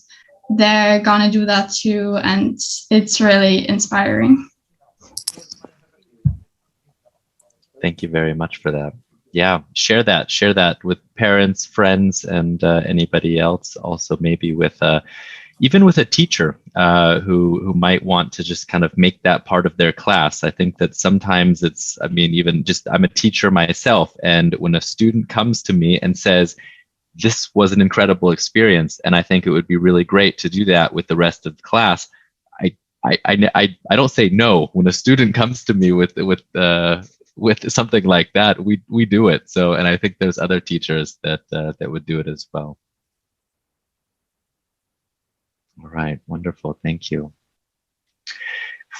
S21: they're gonna do that too, and it's really inspiring.
S1: Thank you very much for that. Yeah, share that with parents, friends, and anybody else. Also, maybe with even with a teacher who might want to just kind of make that part of their class. I think that sometimes it's, I mean, even just, I'm a teacher myself, and when a student comes to me and says, this was an incredible experience, and I think it would be really great to do that with the rest of the class, I don't say no. When a student comes to me with something like that, we do it. So, and I think there's other teachers that would do it as well. All right, wonderful, thank you.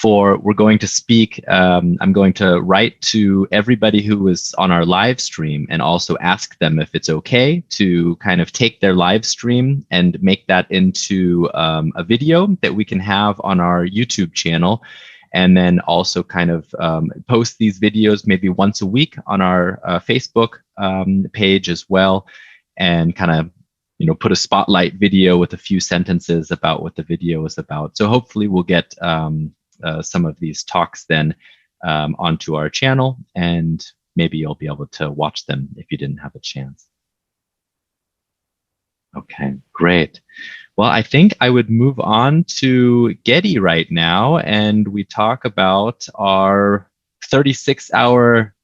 S1: We're going to speak, I'm going to write to everybody who was on our live stream and also ask them if it's okay to kind of take their live stream and make that into a video that we can have on our YouTube channel, and then also kind of post these videos maybe once a week on our Facebook page as well, and kind of, you know, put a spotlight video with a few sentences about what the video is about. So hopefully we'll get some of these talks then onto our channel, and maybe you'll be able to watch them if you didn't have a chance. Okay, great. Well, I think I would move on to Getty right now, and we talk about our 36-hour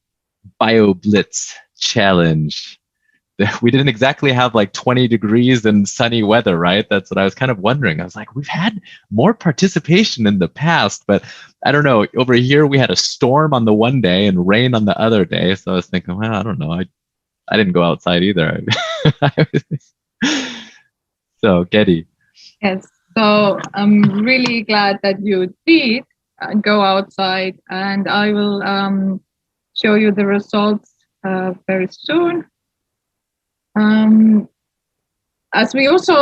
S1: BioBlitz challenge. We didn't exactly have like 20 degrees and sunny weather, right? That's what I was kind of wondering. I was like, we've had more participation in the past, but I don't know. Over here, we had a storm on the one day and rain on the other day. So I was thinking, well, I don't know. I didn't go outside either. So, Getty.
S3: Yes, so I'm really glad that you did go outside, and I will show you the results very soon. As we also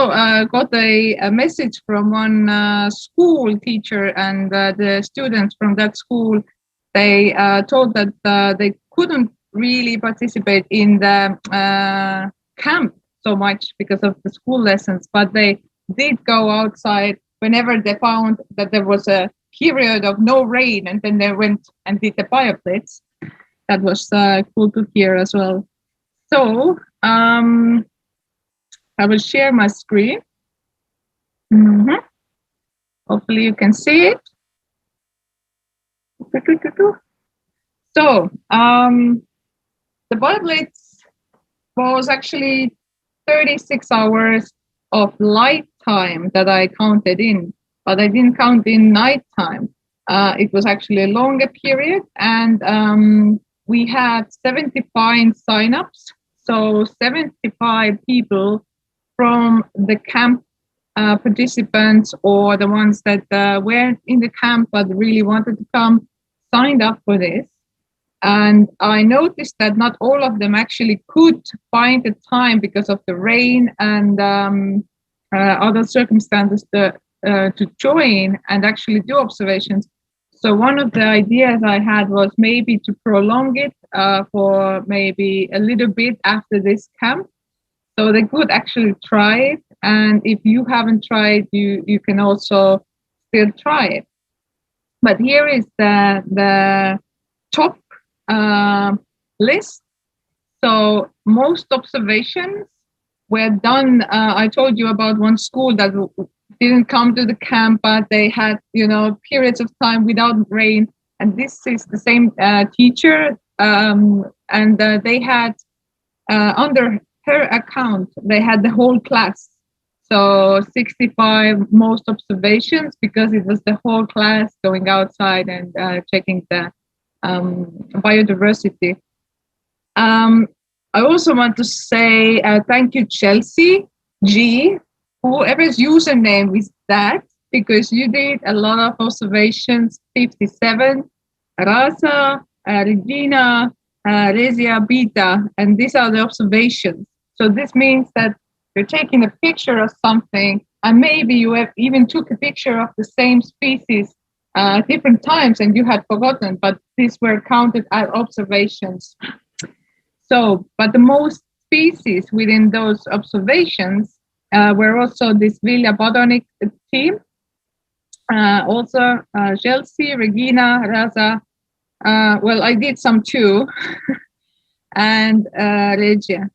S3: got a message from one school teacher, and the students from that school, they told that they couldn't really participate in the camp so much because of the school lessons, but they did go outside whenever they found that there was a period of no rain, and then they went and did the BioBlitz. That was cool to hear as well. So I will share my screen. Hopefully you can see it. So the BioBlitz was actually 36 hours of light time that I counted in, but I didn't count in night time. It was actually a longer period, and we had 75 signups. So 75 people from the camp participants, or the ones that weren't in the camp but really wanted to come, signed up for this. And I noticed that not all of them actually could find the time because of the rain and other circumstances to join and actually do observations. So one of the ideas I had was maybe to prolong it for maybe a little bit after this camp. So they could actually try it. And if you haven't tried, you can also still try it. But here is the top list. So most observations were done. I told you about one school that didn't come to the camp, but they had, periods of time without rain. And this is the same teacher. And they had, under her account, they had the whole class. So 65 most observations, because it was the whole class going outside and checking the biodiversity. I also want to say thank you, Chelsea G, whoever's username is that, because you did a lot of observations. 57, Rasa, Regina, Rezia, Beta, and these are the observations. So this means that you're taking a picture of something, and maybe you have even took a picture of the same species different times and you had forgotten, but these were counted as observations. So, but the most species within those observations were also this Vilja Bodonic team, also Chelsea, Regina, Raza, Well, I did some too. And Regia.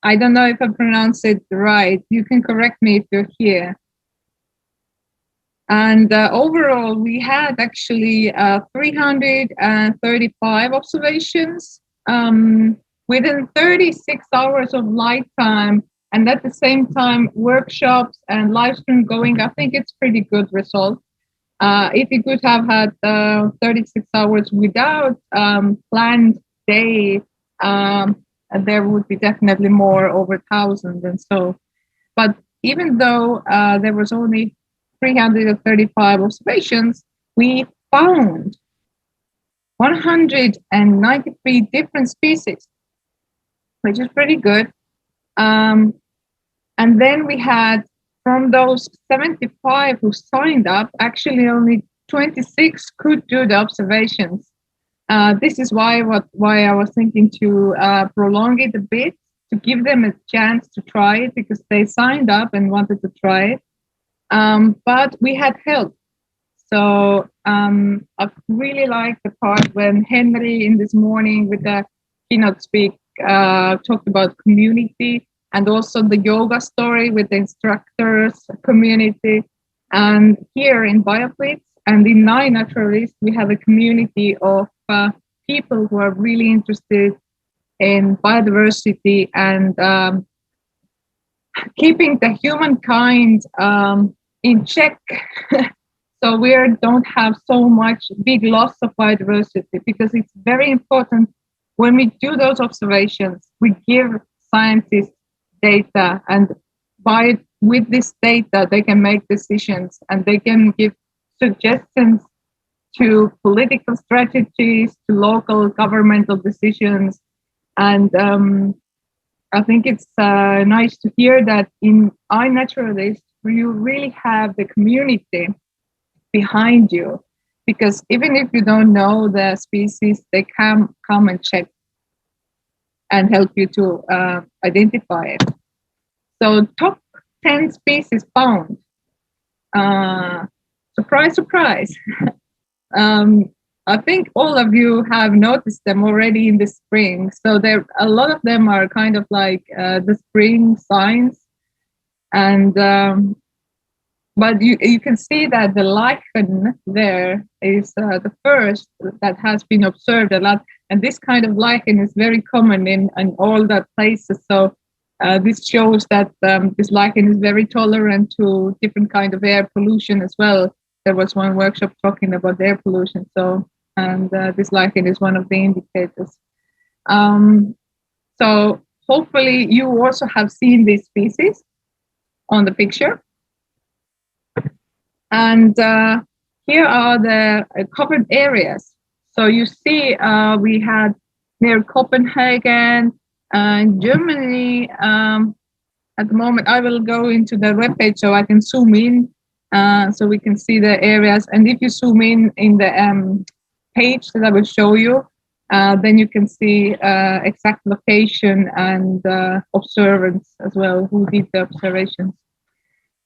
S3: I don't know if I pronounce it right. You can correct me if you're here. And overall, we had actually 335 observations within 36 hours of light time. And at the same time, workshops and live stream going. I think it's pretty good result. If you could have had 36 hours without planned day, there would be definitely more, over 1,000 and so. But even though there was only 335 observations, we found 193 different species, which is pretty good. And then we had, from those 75 who signed up, actually only 26 could do the observations. This is why I was thinking to prolong it a bit, to give them a chance to try it, because they signed up and wanted to try it. But we had help. So I really liked the part when Henry in this morning with the keynote speak talked about community, and also the yoga story with the instructors community. And here in BioBlitz and in Nine Naturalists, we have a community of people who are really interested in biodiversity and keeping the humankind in check. So we don't have so much big loss of biodiversity, because it's very important when we do those observations, we give scientists data, and with this data, they can make decisions and they can give suggestions to political strategies, to local governmental decisions. And I think it's nice to hear that in iNaturalist, you really have the community behind you, because even if you don't know the species, they can come and check and help you to identify it. So top 10 species found. Surprise, surprise. I think all of you have noticed them already in the spring. So a lot of them are kind of like the spring signs. And but you can see that the lichen there is the first that has been observed a lot. And this kind of lichen is very common in all the places. So this shows that this lichen is very tolerant to different kind of air pollution as well. There was one workshop talking about air pollution. So, and this lichen is one of the indicators. So hopefully you also have seen these species on the picture. And here are the covered areas. So you see we had near Copenhagen and Germany. At the moment, I will go into the webpage so I can zoom in so we can see the areas. And if you zoom in the page that I will show you, then you can see exact location and observance as well, who did the observations.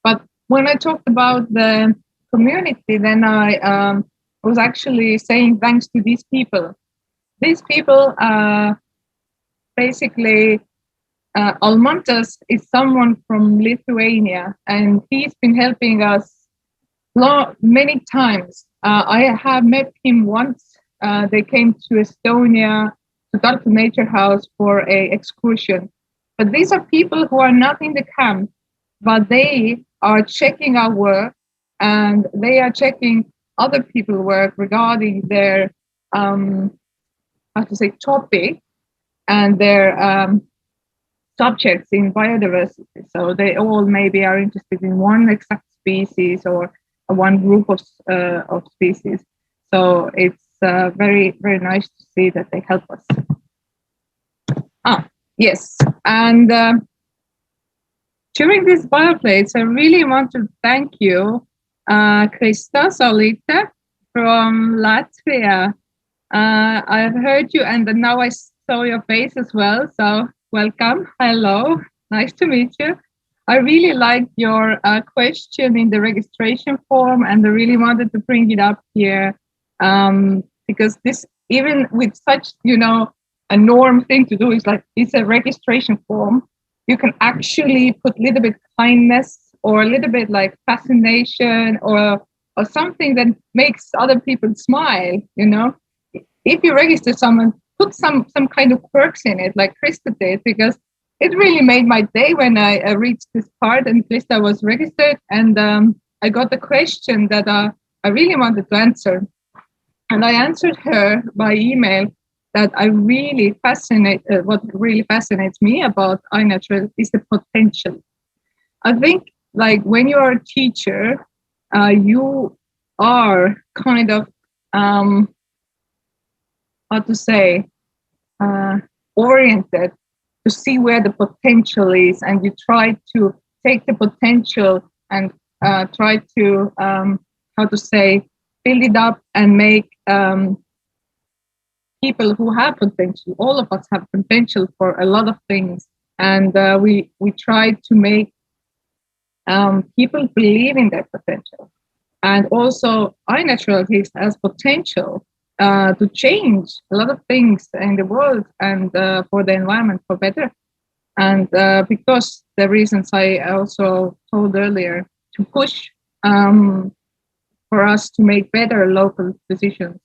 S3: But when I talked about the community, then I was actually saying thanks to these people. These people, basically, Almantas is someone from Lithuania, and he's been helping us many times. I have met him once. They came to Estonia, to Tartu Nature House for an excursion. But these are people who are not in the camp, but they are checking our work, and they are checking other people's work regarding their, topic and their subjects in biodiversity. So they all maybe are interested in one exact species or one group of species. So it's very, very nice to see that they help us. Yes, and during this BioBlitz, I really want to thank you, Krista Solita from Latvia. I've heard you, and now I saw your face as well. So welcome. Hello. Nice to meet you. I really liked your question in the registration form, and I really wanted to bring it up here because this, even with such, you know, a norm thing to do, is like, it's a registration form. You can actually put a little bit kindness or a little bit like fascination or something that makes other people smile, you know. If you register someone, put some kind of quirks in it, like Krista did, because it really made my day when I reached this part and Krista was registered, and I got the question that I really wanted to answer. And I answered her by email that I really what really fascinates me about iNatural is the potential. I think, like, when you are a teacher, you are kind of, how to say, oriented to see where the potential is, and you try to take the potential and try to, how to say, build it up and make people who have potential. All of us have potential for a lot of things, and we try to make people believe in their potential. And also, iNatural has potential to change a lot of things in the world and for the environment for better. And because the reasons I also told earlier, to push for us to make better local decisions.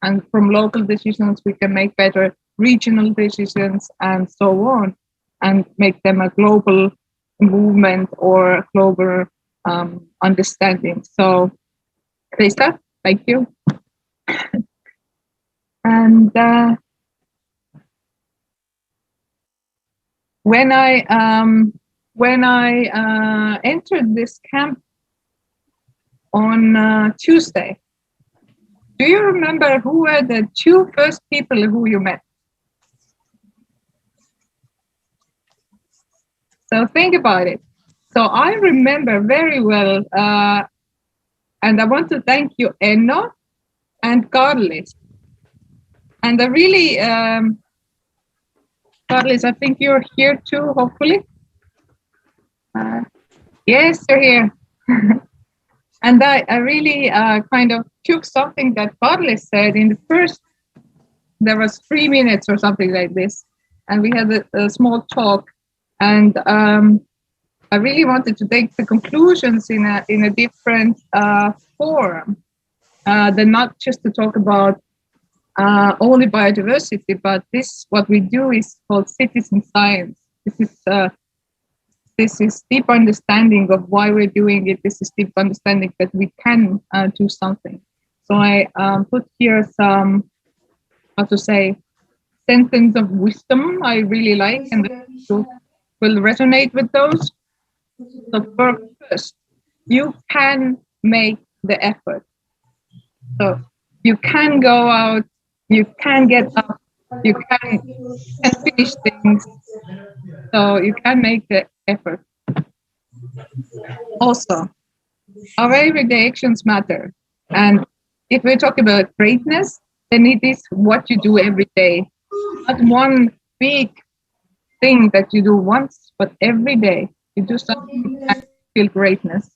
S3: And from local decisions, we can make better regional decisions and so on, and make them a global movement or a global understanding. So, Krista, thank you. And when I entered this camp on Tuesday, do you remember who were the two first people who you met? So think about it. So I remember very well, and I want to thank you, Enno and Karlis. And I really, Karlis, I think you're here too, hopefully. Yes, you're here. And I really kind of took something that Karlis said in the first, there was 3 minutes or something like this. And we had a small talk. And I really wanted to take the conclusions in a different forum, than not just to talk about only biodiversity, but what we do is called citizen science. This is deep understanding of why we're doing it. This is deep understanding that we can do something. So I put here some, how to say, sentence of wisdom I really like, and will resonate with those. So first, you can make the effort. So you can go out, you can get up, you can finish things. So you can make the effort. Also, our everyday actions matter. And if we talk about greatness, then it is what you do every day. Not one big thing that you do once, but every day you do something and feel greatness.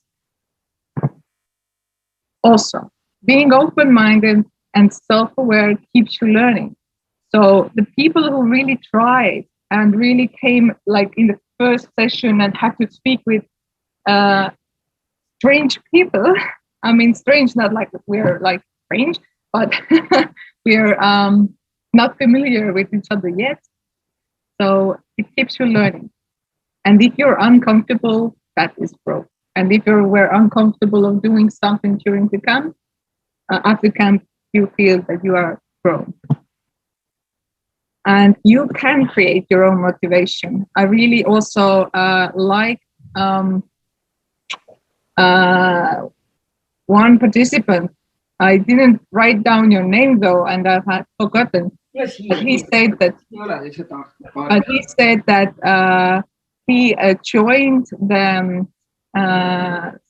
S3: Also, being open-minded and self-aware keeps you learning. So the people who really tried and really came, like in the first session, and had to speak with strange people. I mean, strange, not like we're like strange, but we're not familiar with each other yet. So it keeps you learning. And if you're uncomfortable, that is growth. And if you were uncomfortable of doing something during the camp, after camp, you feel that you are grown. And you can create your own motivation. I really also like one participant. I didn't write down your name though, and I had forgotten. But he said that he joined the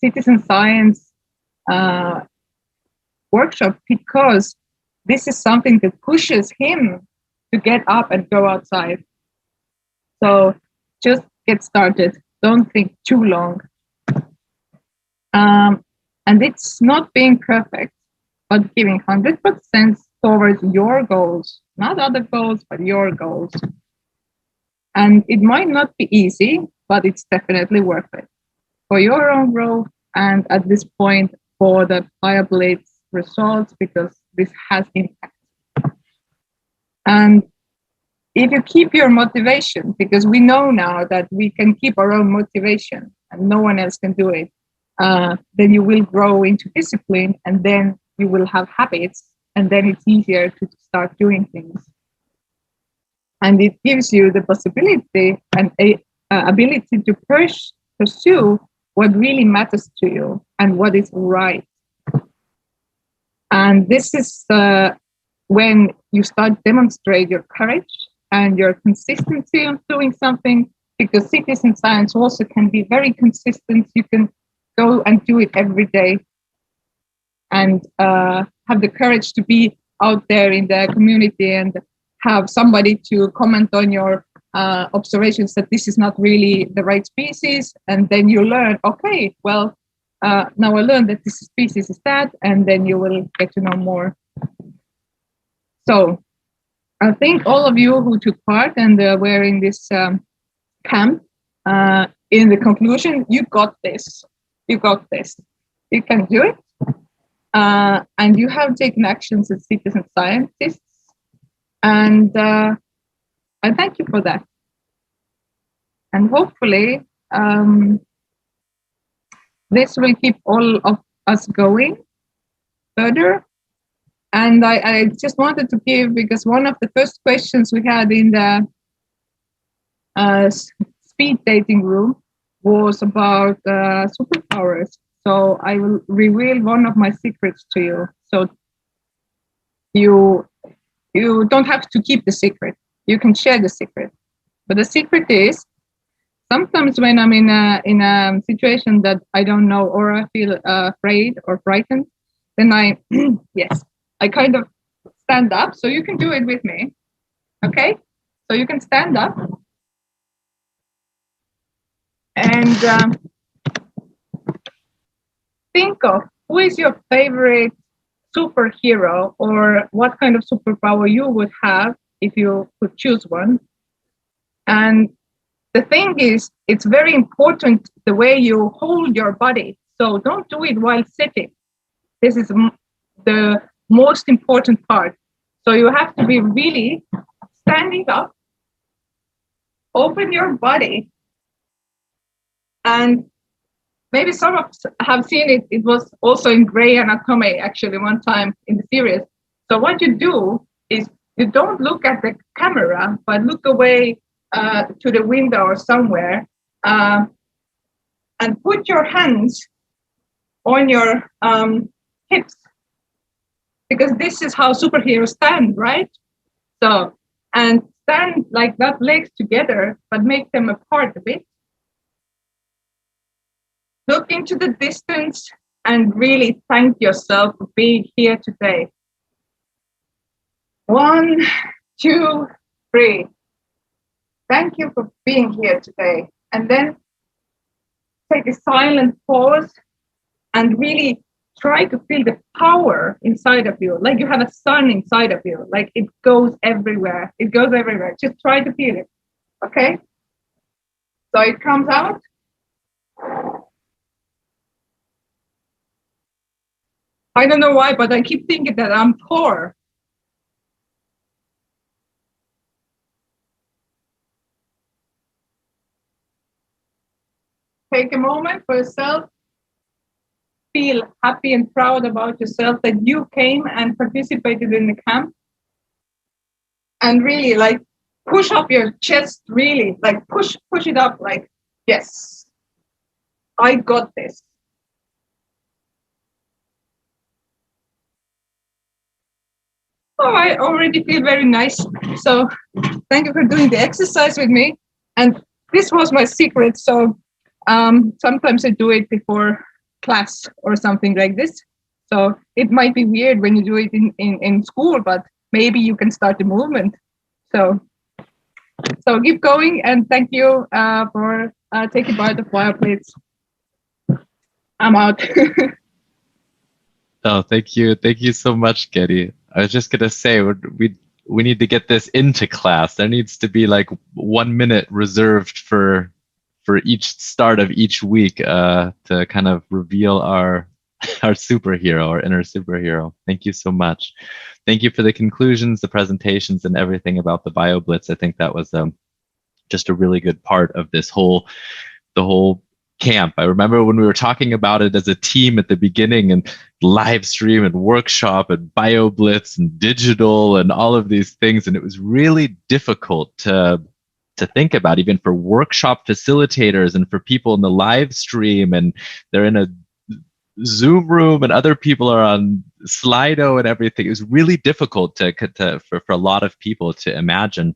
S3: citizen science workshop because this is something that pushes him to get up and go outside. So just get started. Don't think too long. And it's not being perfect, but giving 100% towards your goals, not other goals, but your goals. And it might not be easy, but it's definitely worth it for your own growth. And at this point, for the Blitz results, because this has impact. And if you keep your motivation, because we know now that we can keep our own motivation and no one else can do it, then you will grow into discipline, and then you will have habits, and then it's easier to start doing things. And it gives you the possibility and ability to pursue what really matters to you and what is right. And this is when you start demonstrate your courage and your consistency of doing something, because citizen science also can be very consistent. You can go and do it every day and have the courage to be out there in the community and have somebody to comment on your observations that this is not really the right species. And then you learn, okay, well, now I learned that this species is that, and then you will get to know more. So I think all of you who took part and were in this camp, in the conclusion, you got this. You got this. You can do it. And you have taken actions as citizen scientists. And I thank you for that. And hopefully, this will keep all of us going further. And I just wanted to give, because one of the first questions we had in the speed dating room was about superpowers. So I will reveal one of my secrets to you. So you don't have to keep the secret. You can share the secret. But the secret is, sometimes when I'm in a situation that I don't know, or I feel afraid or frightened, then I I kind of stand up. So you can do it with me. Okay? So you can stand up. And think of who is your favorite superhero, or what kind of superpower you would have if you could choose one. And the thing is, it's very important the way you hold your body. So don't do it while sitting. This is the most important part. So you have to be really standing up, open your body, and maybe some of us have seen it. It was also in Grey Anatomy, actually, one time in the series. So what you do is you don't look at the camera, but look away to the window or somewhere, and put your hands on your hips, because this is how superheroes stand, right? So, and stand like that, legs together, but make them apart a bit. Look into the distance and really thank yourself for being here today. 1, 2, 3. Thank you for being here today. And then take a silent pause and really try to feel the power inside of you, like you have a sun inside of you, like it goes everywhere. It goes everywhere. Just try to feel it. Okay? So it comes out. I don't know why, but I keep thinking that I'm poor. Take a moment for yourself. Feel happy and proud about yourself that you came and participated in the camp. And really, like, push up your chest, really, like push it up, like, yes, I got this. Oh, I already feel very nice. So thank you for doing the exercise with me. And this was my secret. So sometimes I do it before class or something like this. So it might be weird when you do it in school, but maybe you can start the movement. So keep going, and thank you for taking part of Blitz. I'm out.
S1: Oh, thank you so much, Getty. I was just gonna say we need to get this into class. There needs to be like 1 minute reserved for each start of each week to kind of reveal our superhero, our inner superhero. Thank you so much. Thank you for the conclusions, the presentations, and everything about the BioBlitz. I think that was just a really good part of the whole camp. I remember when we were talking about it as a team at the beginning, and live stream and workshop and BioBlitz and digital and all of these things, and it was really difficult to think about, even for workshop facilitators and for people in the live stream, and they're in a Zoom room and other people are on Slido and everything. It was really difficult for a lot of people to imagine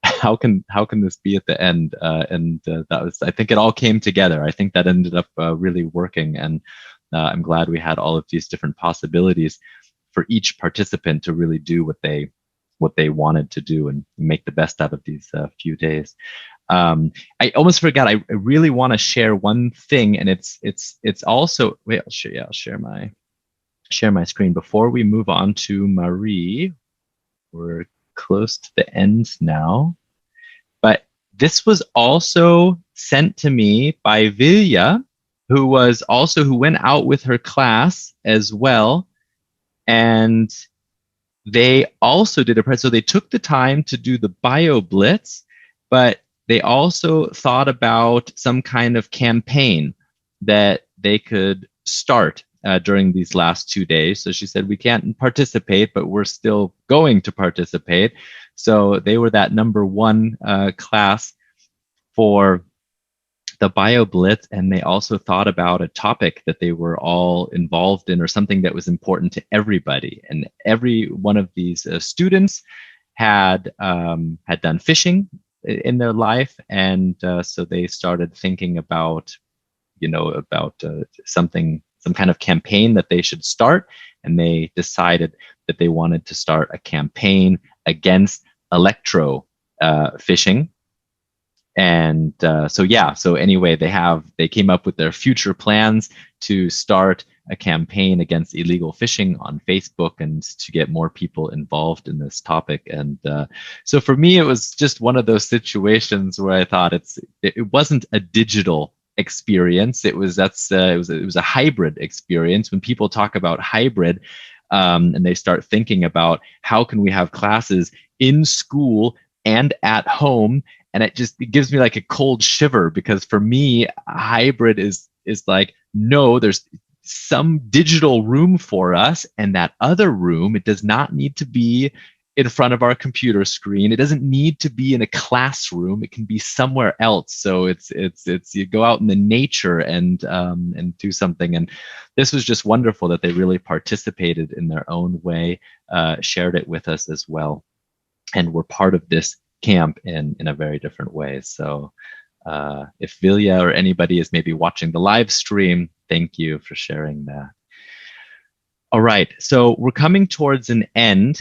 S1: how can this be at the end, and that was, I think it all came together. I think that ended up really working, and I'm glad we had all of these different possibilities for each participant to really do what they wanted to do and make the best out of these few days. I almost forgot. I really want to share one thing, and it's also, wait, I'll share my screen before we move on to Marie. We're close to the end now, but this was also sent to me by Vilja, who went out with her class as well, and they also did so they took the time to do the BioBlitz, but they also thought about some kind of campaign that they could start during these last 2 days. So she said, we can't participate, but we're still going to participate. So they were that #1 class for the BioBlitz, and they also thought about a topic that they were all involved in, or something that was important to everybody. And every one of these students had done fishing in their life, and so they started thinking about some kind of campaign that they should start, and they decided that they wanted to start a campaign against electro fishing. And so anyway, they came up with their future plans to start a campaign against illegal fishing on Facebook and to get more people involved in this topic. And so for me, it was just one of those situations where I thought it wasn't a digital experience. It was a hybrid experience. When people talk about hybrid, and they start thinking about how can we have classes in school and at home, and it gives me like a cold shiver, because for me, hybrid is like, no, there's some digital room for us, and that other room, it does not need to be in front of our computer screen. It doesn't need to be in a classroom. It can be somewhere else. So it's you go out in the nature and do something. And this was just wonderful that they really participated in their own way, shared it with us as well, and were part of this camp in a very different way. So if Vilja or anybody is maybe watching the live stream, thank you for sharing that. All right, so we're coming towards an end.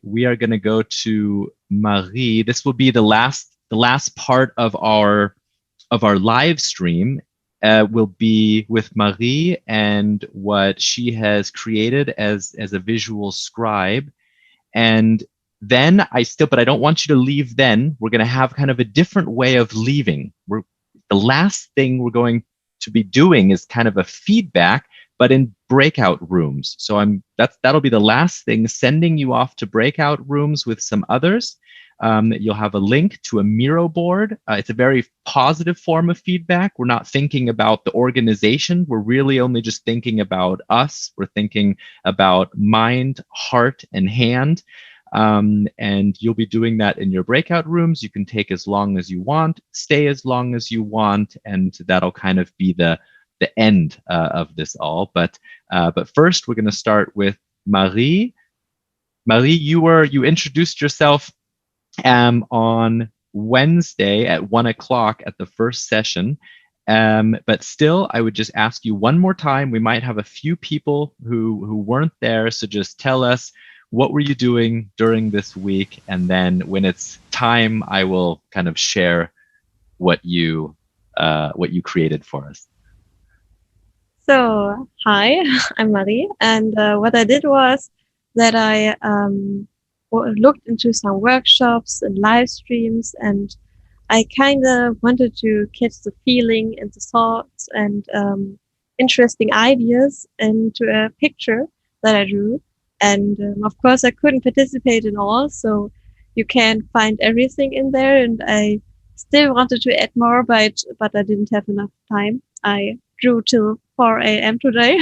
S1: We are going to go to Marie. This will be the last part of our live stream. Will be with Marie and what she has created as a visual scribe. And then but I don't want you to leave then. We're going to have kind of a different way of leaving. The last thing we're going to be doing is kind of a feedback, but in breakout rooms. So that'll be the last thing, sending you off to breakout rooms with some others. You'll have a link to a Miro board. It's a very positive form of feedback. We're not thinking about the organization. We're really only just thinking about us. We're thinking about mind, heart, and hand. And you'll be doing that in your breakout rooms. You can take as long as you want, stay as long as you want, and that'll kind of be the end of this all. But first, we're going to start with Marie. Marie, you introduced yourself on Wednesday at 1 o'clock at the first session. But still, I would just ask you one more time. We might have a few people who weren't there, so just tell us, what were you doing during this week? And then when it's time, I will kind of share what you created for us.
S6: So, hi, I'm Marie, and what I did was that I looked into some workshops and live streams, and I kind of wanted to catch the feeling and the thoughts and interesting ideas into a picture that I drew. And of course, I couldn't participate in all, so you can't find everything in there. And I still wanted to add more, but I didn't have enough time. I drew till 4 a.m. today,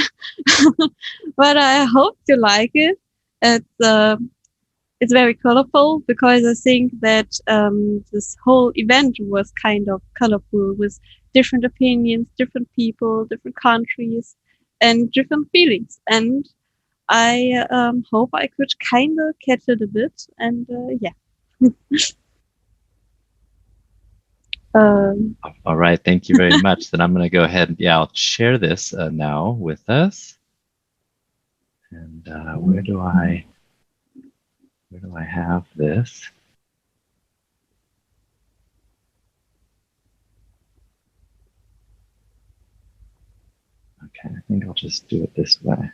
S6: but I hope you like it. It's very colorful because I think that this whole event was kind of colorful with different opinions, different people, different countries, and different feelings. And I hope I could kind of catch it a bit. And yeah.
S1: All right, thank you very much. Then I'm going to go ahead and I'll share this now with us. And where do I have this? Okay, I think I'll just do it this way.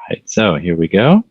S1: Right, so here we go.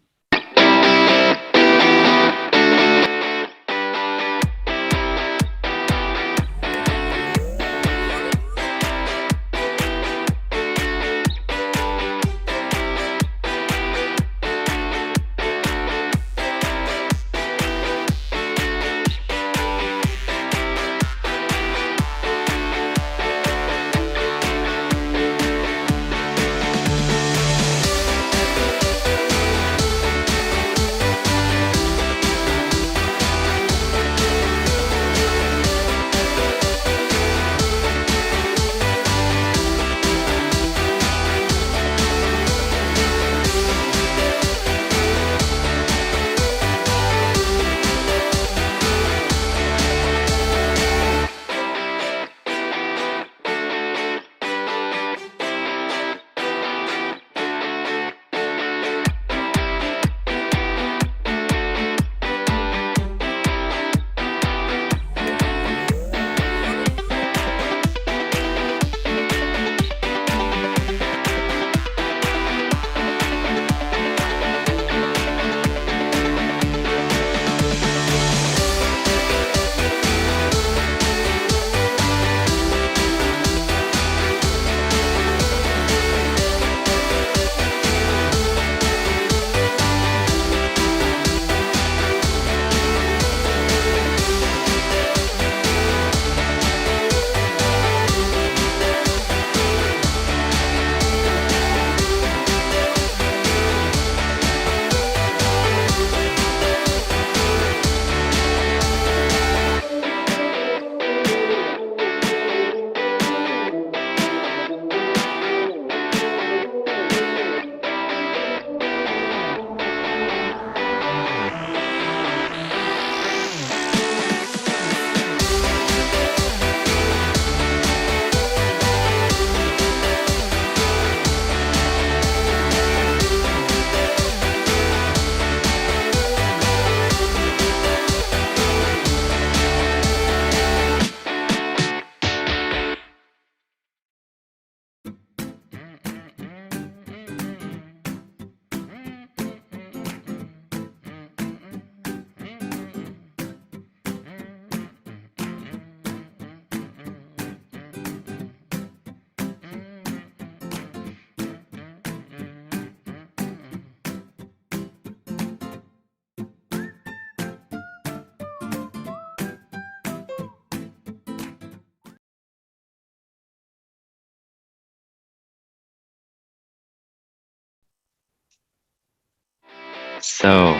S1: So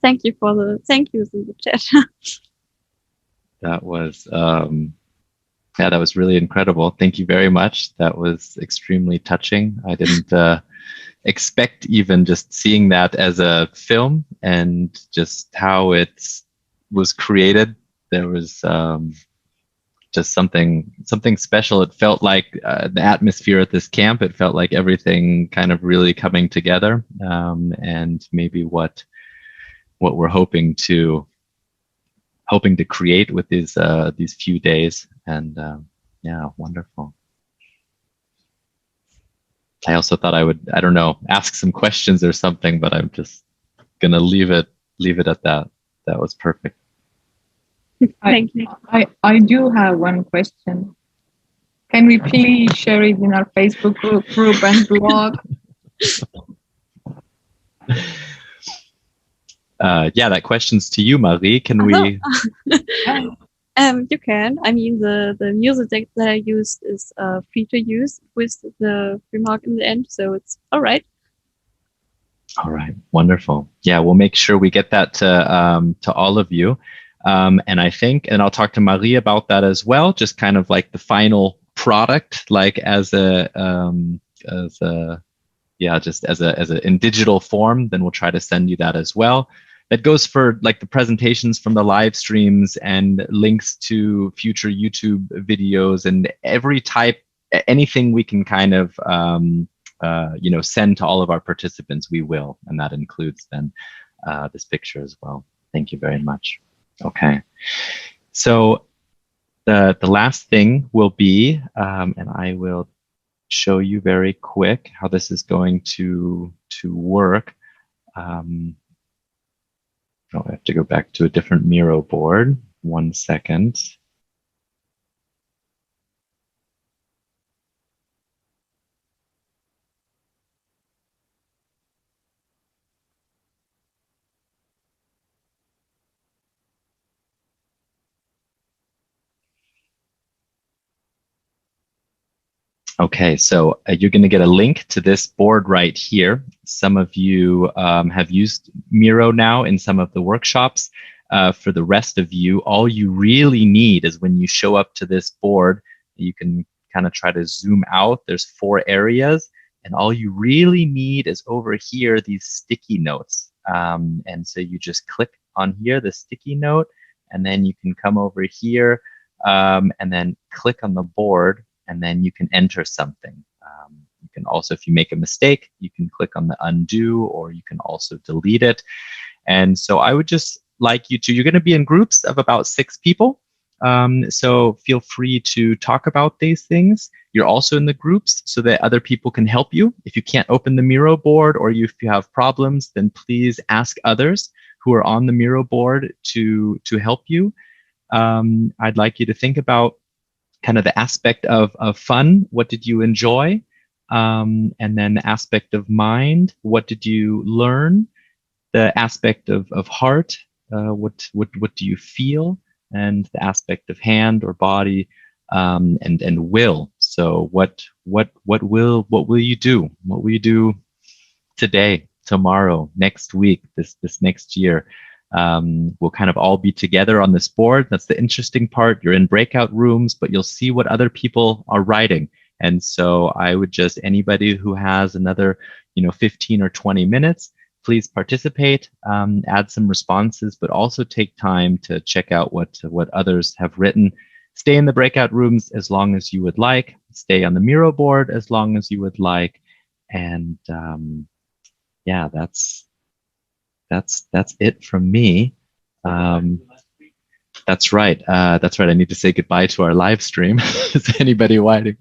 S6: thank you for the thank yous in the chat.
S1: that was that was really incredible. Thank you very much. That was extremely touching. I didn't expect even just seeing that as a film and just how it was created there was just something special. It felt like the atmosphere at this camp. It felt like everything kind of really coming together, and maybe what we're hoping to create with these few days. And yeah, wonderful. I also thought I would, I don't know, ask some questions or something, but I'm just gonna leave it at that. That was perfect.
S3: Thank you. I do have one question. Can we please share it in our Facebook group and blog?
S1: Yeah, that question's to you, Marie. Can we?
S6: You can. I mean, the music that I used is free to use with the remark in the end, so it's all right.
S1: All right, wonderful. Yeah, we'll make sure we get that to all of you. And I think, and I'll talk to Marie about that as well, just kind of like the final product, like just in digital form, then we'll try to send you that as well. That goes for like the presentations from the live streams and links to future YouTube videos and every type, anything we can kind of, send to all of our participants, we will. And that includes then this picture as well. Thank you very much. Okay. So the last thing will be, and I will show you very quick how this is going to work. Oh, I have to go back to a different Miro board. 1 second. Okay, so you're going to get a link to this board right here. Some of you have used Miro now in some of the workshops. For the rest of you, all you really need is when you show up to this board, you can kind of try to zoom out. There's 4 areas, and all you really need is over here, these sticky notes. And so you just click on here, the sticky note, and then you can come over here and then click on the board, and then you can enter something. You can also, if you make a mistake, you can click on the undo, or you can also delete it. And so I would just like you to, you're going to be in groups of about 6 people. So feel free to talk about these things. You're also in the groups so that other people can help you. If you can't open the Miro board, or if you have problems, then please ask others who are on the Miro board to help you. I'd like you to think about kind of the aspect of fun. What did you enjoy? And then the aspect of mind. What did you learn? The aspect of heart. What do you feel? And the aspect of hand or body, and will. So what will you do? What will you do today, tomorrow, next week, this next year? We'll kind of all be together on this board. That's the interesting part. You're in breakout rooms, but you'll see what other people are writing. And so I would just, anybody who has another, 15 or 20 minutes, please participate, add some responses, but also take time to check out what others have written. Stay in the breakout rooms as long as you would like. Stay on the Miro board as long as you would like. And yeah, that's it from me. That's right. That's right. I need to say goodbye to our live stream. Is anybody waiting?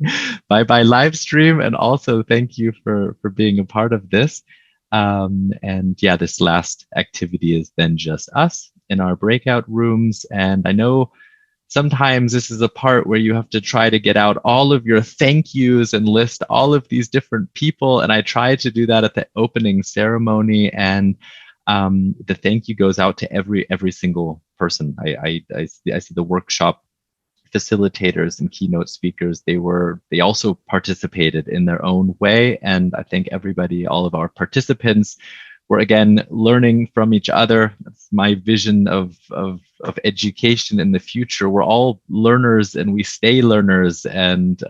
S1: Bye live stream. And also thank you for being a part of this. And yeah, this last activity is then just us in our breakout rooms. And I know sometimes this is a part where you have to try to get out all of your thank yous and list all of these different people. And I try to do that at the opening ceremony. And the thank you goes out to every single person. I see the workshop facilitators and keynote speakers. They also participated in their own way. And I think everybody, all of our participants, were again learning from each other. That's my vision of education in the future. We're all learners, and we stay learners, and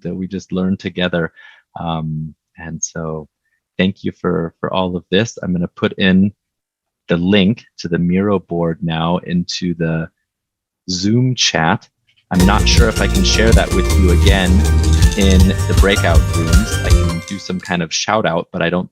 S1: we just learn together. And so thank you for all of this. I'm going to put in the link to the Miro board now into the Zoom chat. I'm not sure if I can share that with you again in the breakout rooms. I can do some kind of shout out, but I don't